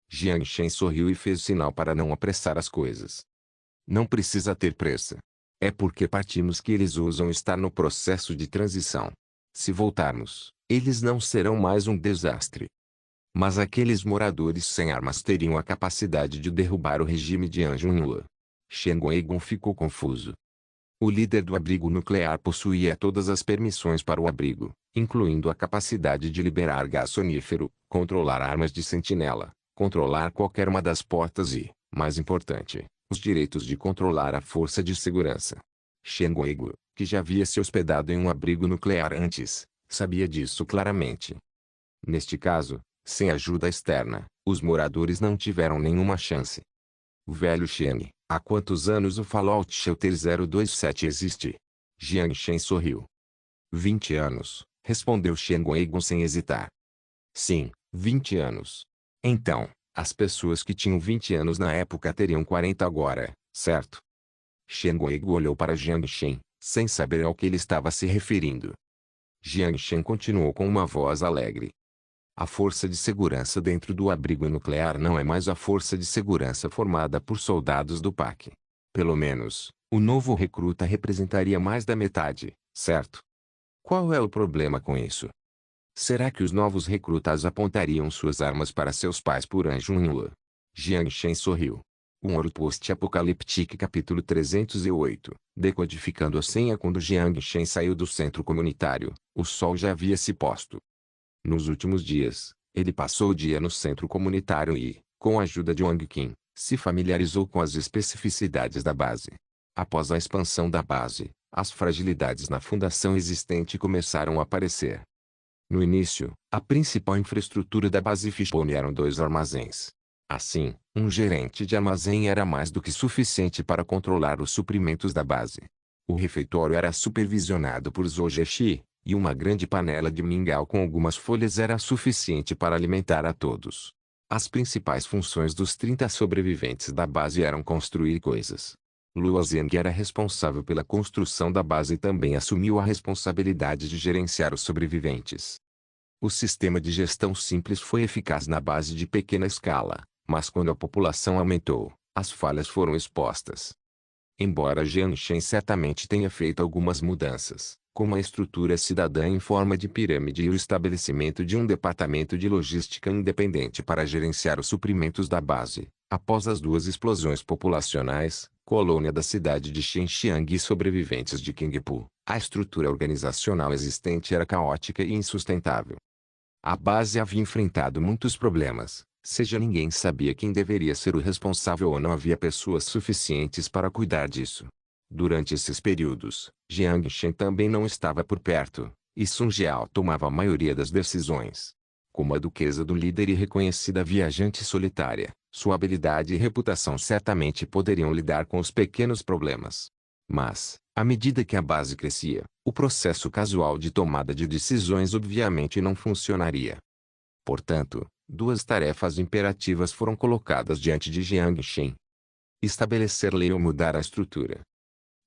Jiang Shen sorriu e fez sinal para não apressar as coisas. Não precisa ter pressa. É porque partimos que eles usam estar no processo de transição. Se voltarmos, eles não serão mais um desastre. Mas aqueles moradores sem armas teriam a capacidade de derrubar o regime de An Junhua. Shen Guigon ficou confuso. O líder do abrigo nuclear possuía todas as permissões para o abrigo, incluindo a capacidade de liberar gás sonífero, controlar armas de sentinela, controlar qualquer uma das portas e, mais importante, os direitos de controlar a força de segurança. Shen Guigon, que já havia se hospedado em um abrigo nuclear antes, sabia disso claramente. Neste caso, sem ajuda externa, os moradores não tiveram nenhuma chance. O velho Shen, há quantos anos o Fallout Shelter 027 existe? Jiang Shen sorriu. 20 anos, respondeu Shen Guigon sem hesitar. Sim, 20 anos. Então, as pessoas que tinham 20 anos na época teriam 40 agora, certo? Shen Guigon olhou para Jiang Shen, sem saber ao que ele estava se referindo. Jiang Shen continuou com uma voz alegre. A força de segurança dentro do abrigo nuclear não é mais a força de segurança formada por soldados do PAC. Pelo menos, o novo recruta representaria mais da metade, certo? Qual é o problema com isso? Será que os novos recrutas apontariam suas armas para seus pais por An Junhua? Jiang Shen sorriu. Um Ouro Post-Apocaliptique capítulo 308, decodificando a senha quando Jiang Shen saiu do centro comunitário, o sol já havia se posto. Nos últimos dias, ele passou o dia no centro comunitário e, com a ajuda de Wang Qin, se familiarizou com as especificidades da base. Após a expansão da base, as fragilidades na fundação existente começaram a aparecer. No início, a principal infraestrutura da base Fishbone eram 2 armazéns. Assim, um gerente de armazém era mais do que suficiente para controlar os suprimentos da base. O refeitório era supervisionado por Zhou Zheshi, e uma grande panela de mingau com algumas folhas era suficiente para alimentar a todos. As principais funções dos 30 sobreviventes da base eram construir coisas. Luo Zheng era responsável pela construção da base e também assumiu a responsabilidade de gerenciar os sobreviventes. O sistema de gestão simples foi eficaz na base de pequena escala, mas quando a população aumentou, as falhas foram expostas. Embora Jiang Shen certamente tenha feito algumas mudanças, como a estrutura cidadã em forma de pirâmide e o estabelecimento de um departamento de logística independente para gerenciar os suprimentos da base, após as 2 explosões populacionais, colônia da cidade de Xinjiang e sobreviventes de Qingpu, a estrutura organizacional existente era caótica e insustentável. A base havia enfrentado muitos problemas, seja ninguém sabia quem deveria ser o responsável ou não havia pessoas suficientes para cuidar disso. Durante esses períodos, Jiang Shen também não estava por perto, e Sun Jiao tomava a maioria das decisões. Como a duquesa do líder e reconhecida viajante solitária, sua habilidade e reputação certamente poderiam lidar com os pequenos problemas. Mas, à medida que a base crescia, o processo casual de tomada de decisões obviamente não funcionaria. Portanto, duas tarefas imperativas foram colocadas diante de Jiang Shen. Estabelecer lei ou mudar a estrutura.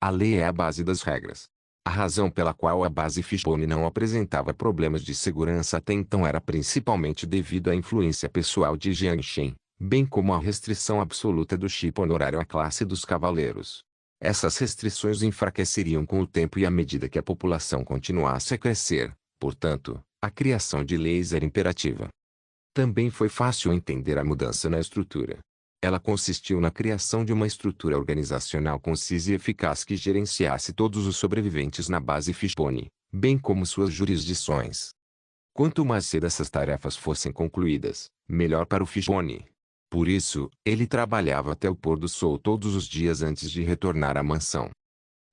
A lei é a base das regras. A razão pela qual a base Fishbone não apresentava problemas de segurança até então era principalmente devido à influência pessoal de Jiang Shen, bem como à restrição absoluta do chip honorário à classe dos cavaleiros. Essas restrições enfraqueceriam com o tempo e à medida que a população continuasse a crescer, portanto, a criação de leis era imperativa. Também foi fácil entender a mudança na estrutura. Ela consistiu na criação de uma estrutura organizacional concisa e eficaz que gerenciasse todos os sobreviventes na base Fishbone, bem como suas jurisdições. Quanto mais cedo essas tarefas fossem concluídas, melhor para o Fishbone. Por isso, ele trabalhava até o pôr do sol todos os dias antes de retornar à mansão.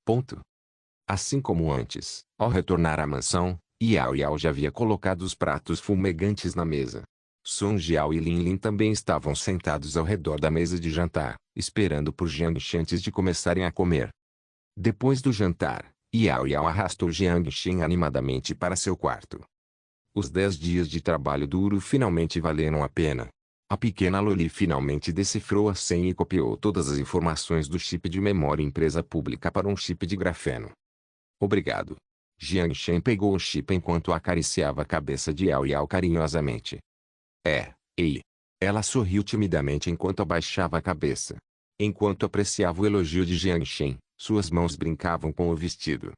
Ponto. Assim como antes, ao retornar à mansão, Yao Yao já havia colocado os pratos fumegantes na mesa. Sun Jiao e Lin Lin também estavam sentados ao redor da mesa de jantar, esperando por Jiang Shen antes de começarem a comer. Depois do jantar, Yao Yao arrastou Jiang Shen animadamente para seu quarto. Os 10 dias de trabalho duro finalmente valeram a pena. A pequena Loli finalmente decifrou a senha e copiou todas as informações do chip de memória empresa pública para um chip de grafeno. Obrigado. Jiang Shen pegou o chip enquanto acariciava a cabeça de Yao Yao carinhosamente. Ei. Ela sorriu timidamente enquanto abaixava a cabeça. Enquanto apreciava o elogio de Jiang Shen, suas mãos brincavam com o vestido.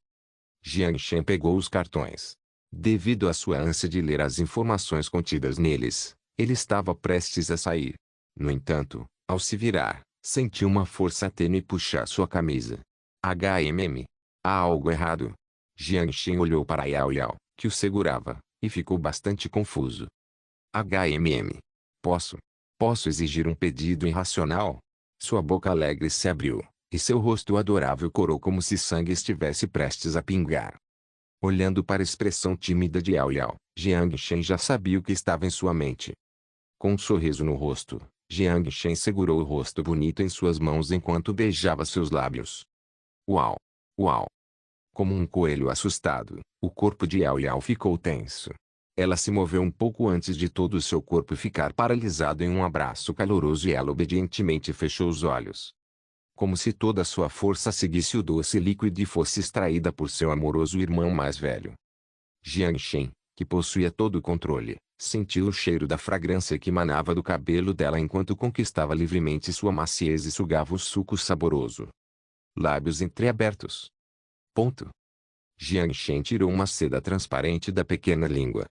Jiang Shen pegou os cartões. Devido à sua ânsia de ler as informações contidas neles, ele estava prestes a sair. No entanto, ao se virar, sentiu uma força tênue puxar sua camisa. Há algo errado. Jiang Shen olhou para Yao Yao, que o segurava, e ficou bastante confuso. Posso exigir um pedido irracional? Sua boca alegre se abriu, e seu rosto adorável corou como se sangue estivesse prestes a pingar. Olhando para a expressão tímida de Yao Yao, Jiang Shen já sabia o que estava em sua mente. Com um sorriso no rosto, Jiang Shen segurou o rosto bonito em suas mãos enquanto beijava seus lábios. Uau! Uau! Como um coelho assustado, o corpo de Yao Yao ficou tenso. Ela se moveu um pouco antes de todo o seu corpo ficar paralisado em um abraço caloroso e ela obedientemente fechou os olhos. Como se toda a sua força seguisse o doce líquido e fosse extraída por seu amoroso irmão mais velho. Jiang Shen, que possuía todo o controle, sentiu o cheiro da fragrância que emanava do cabelo dela enquanto conquistava livremente sua maciez e sugava o suco saboroso. Lábios entreabertos. Jiang Shen tirou uma seda transparente da pequena língua.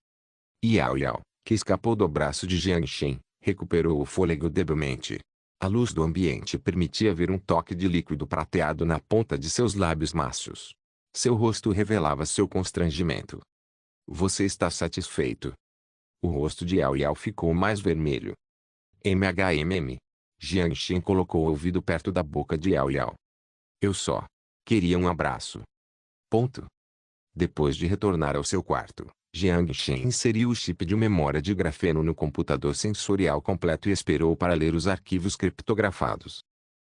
Yao Yao, que escapou do braço de Jiang Shen, recuperou o fôlego debilmente. A luz do ambiente permitia ver um toque de líquido prateado na ponta de seus lábios macios. Seu rosto revelava seu constrangimento. Você está satisfeito? O rosto de Yao Yao ficou mais vermelho. Jiang Shen colocou o ouvido perto da boca de Yao Yao. Eu só queria um abraço. Depois de retornar ao seu quarto, Jiang Shen inseriu o chip de memória de grafeno no computador sensorial completo e esperou para ler os arquivos criptografados.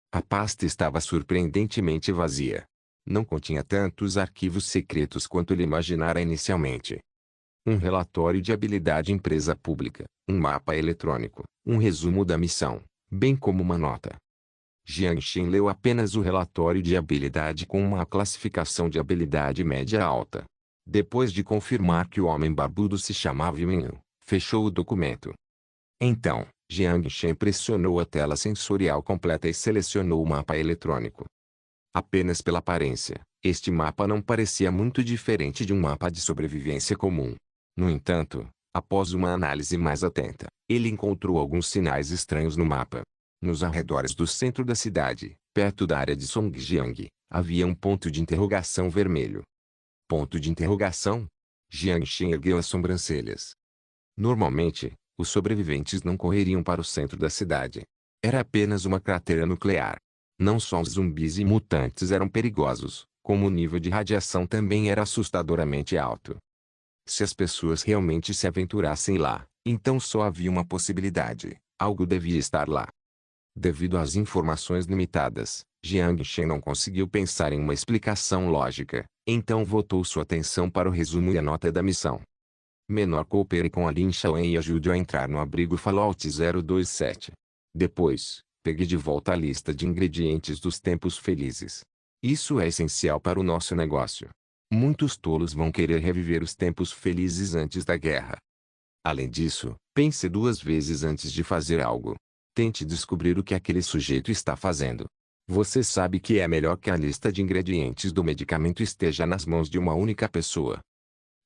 A pasta estava surpreendentemente vazia. Não continha tantos arquivos secretos quanto ele imaginara inicialmente. Um relatório de habilidade empresa pública, um mapa eletrônico, um resumo da missão, bem como uma nota. Jiang Shen leu apenas o relatório de habilidade com uma classificação de habilidade média alta. Depois de confirmar que o homem barbudo se chamava Yiming, fechou o documento. Então, Jiang Shen pressionou a tela sensorial completa e selecionou o mapa eletrônico. Apenas pela aparência, este mapa não parecia muito diferente de um mapa de sobrevivência comum. No entanto, após uma análise mais atenta, ele encontrou alguns sinais estranhos no mapa. Nos arredores do centro da cidade, perto da área de Songjiang, havia um ponto de interrogação vermelho. Ponto de interrogação? Jiang Shen ergueu as sobrancelhas. Normalmente, os sobreviventes não correriam para o centro da cidade. Era apenas uma cratera nuclear. Não só os zumbis e mutantes eram perigosos, como o nível de radiação também era assustadoramente alto. Se as pessoas realmente se aventurassem lá, então só havia uma possibilidade: algo devia estar lá. Devido às informações limitadas, Jiang Shen não conseguiu pensar em uma explicação lógica, então voltou sua atenção para o resumo e a nota da missão. Menor coopere com a Lin Shaoen e ajude-o a entrar no abrigo Fallout 027. Depois, pegue de volta a lista de ingredientes dos tempos felizes. Isso é essencial para o nosso negócio. Muitos tolos vão querer reviver os tempos felizes antes da guerra. Além disso, pense duas vezes antes de fazer algo. Tente descobrir o que aquele sujeito está fazendo. Você sabe que é melhor que a lista de ingredientes do medicamento esteja nas mãos de uma única pessoa.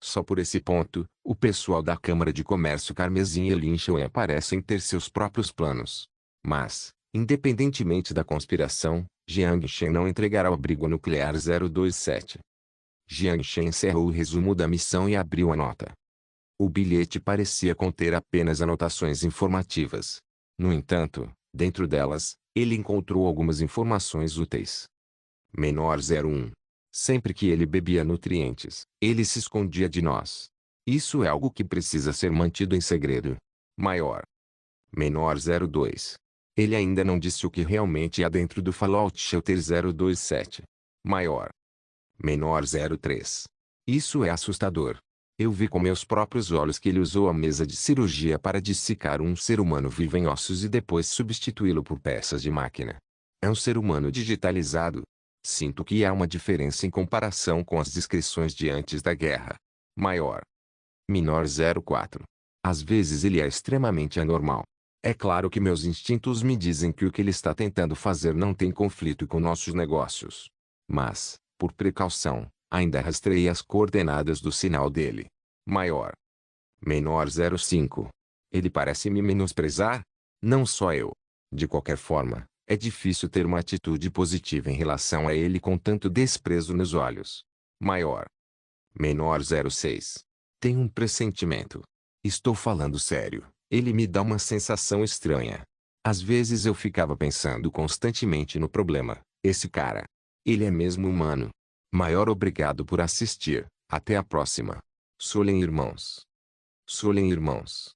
Só por esse ponto, o pessoal da Câmara de Comércio Carmesim e Lin Shaoen parecem ter seus próprios planos. Mas, independentemente da conspiração, Jiang Shen não entregará o abrigo nuclear 027. Jiang Shen encerrou o resumo da missão e abriu a nota. O bilhete parecia conter apenas anotações informativas. No entanto, dentro delas, ele encontrou algumas informações úteis. Menor 01. Sempre que ele bebia nutrientes, ele se escondia de nós. Isso é algo que precisa ser mantido em segredo. Maior. Menor 02. Ele ainda não disse o que realmente há dentro do Fallout Shelter 027. Maior. Menor 03. Isso é assustador. Eu vi com meus próprios olhos que ele usou a mesa de cirurgia para dissecar um ser humano vivo em ossos e depois substituí-lo por peças de máquina. É um ser humano digitalizado. Sinto que há uma diferença em comparação com as descrições de antes da guerra. Maior. Menor 04. Às vezes ele é extremamente anormal. É claro que meus instintos me dizem que o que ele está tentando fazer não tem conflito com nossos negócios. Mas, por precaução, ainda rastreei as coordenadas do sinal dele. Maior. Menor 05. Ele parece me menosprezar? Não só eu. De qualquer forma, é difícil ter uma atitude positiva em relação a ele com tanto desprezo nos olhos. Maior. Menor 06. Tenho um pressentimento. Estou falando sério. Ele me dá uma sensação estranha. Às vezes eu ficava pensando constantemente no problema. Esse cara. Ele é mesmo humano. Maior obrigado por assistir. Até a próxima. Solen Irmãos. Solen Irmãos.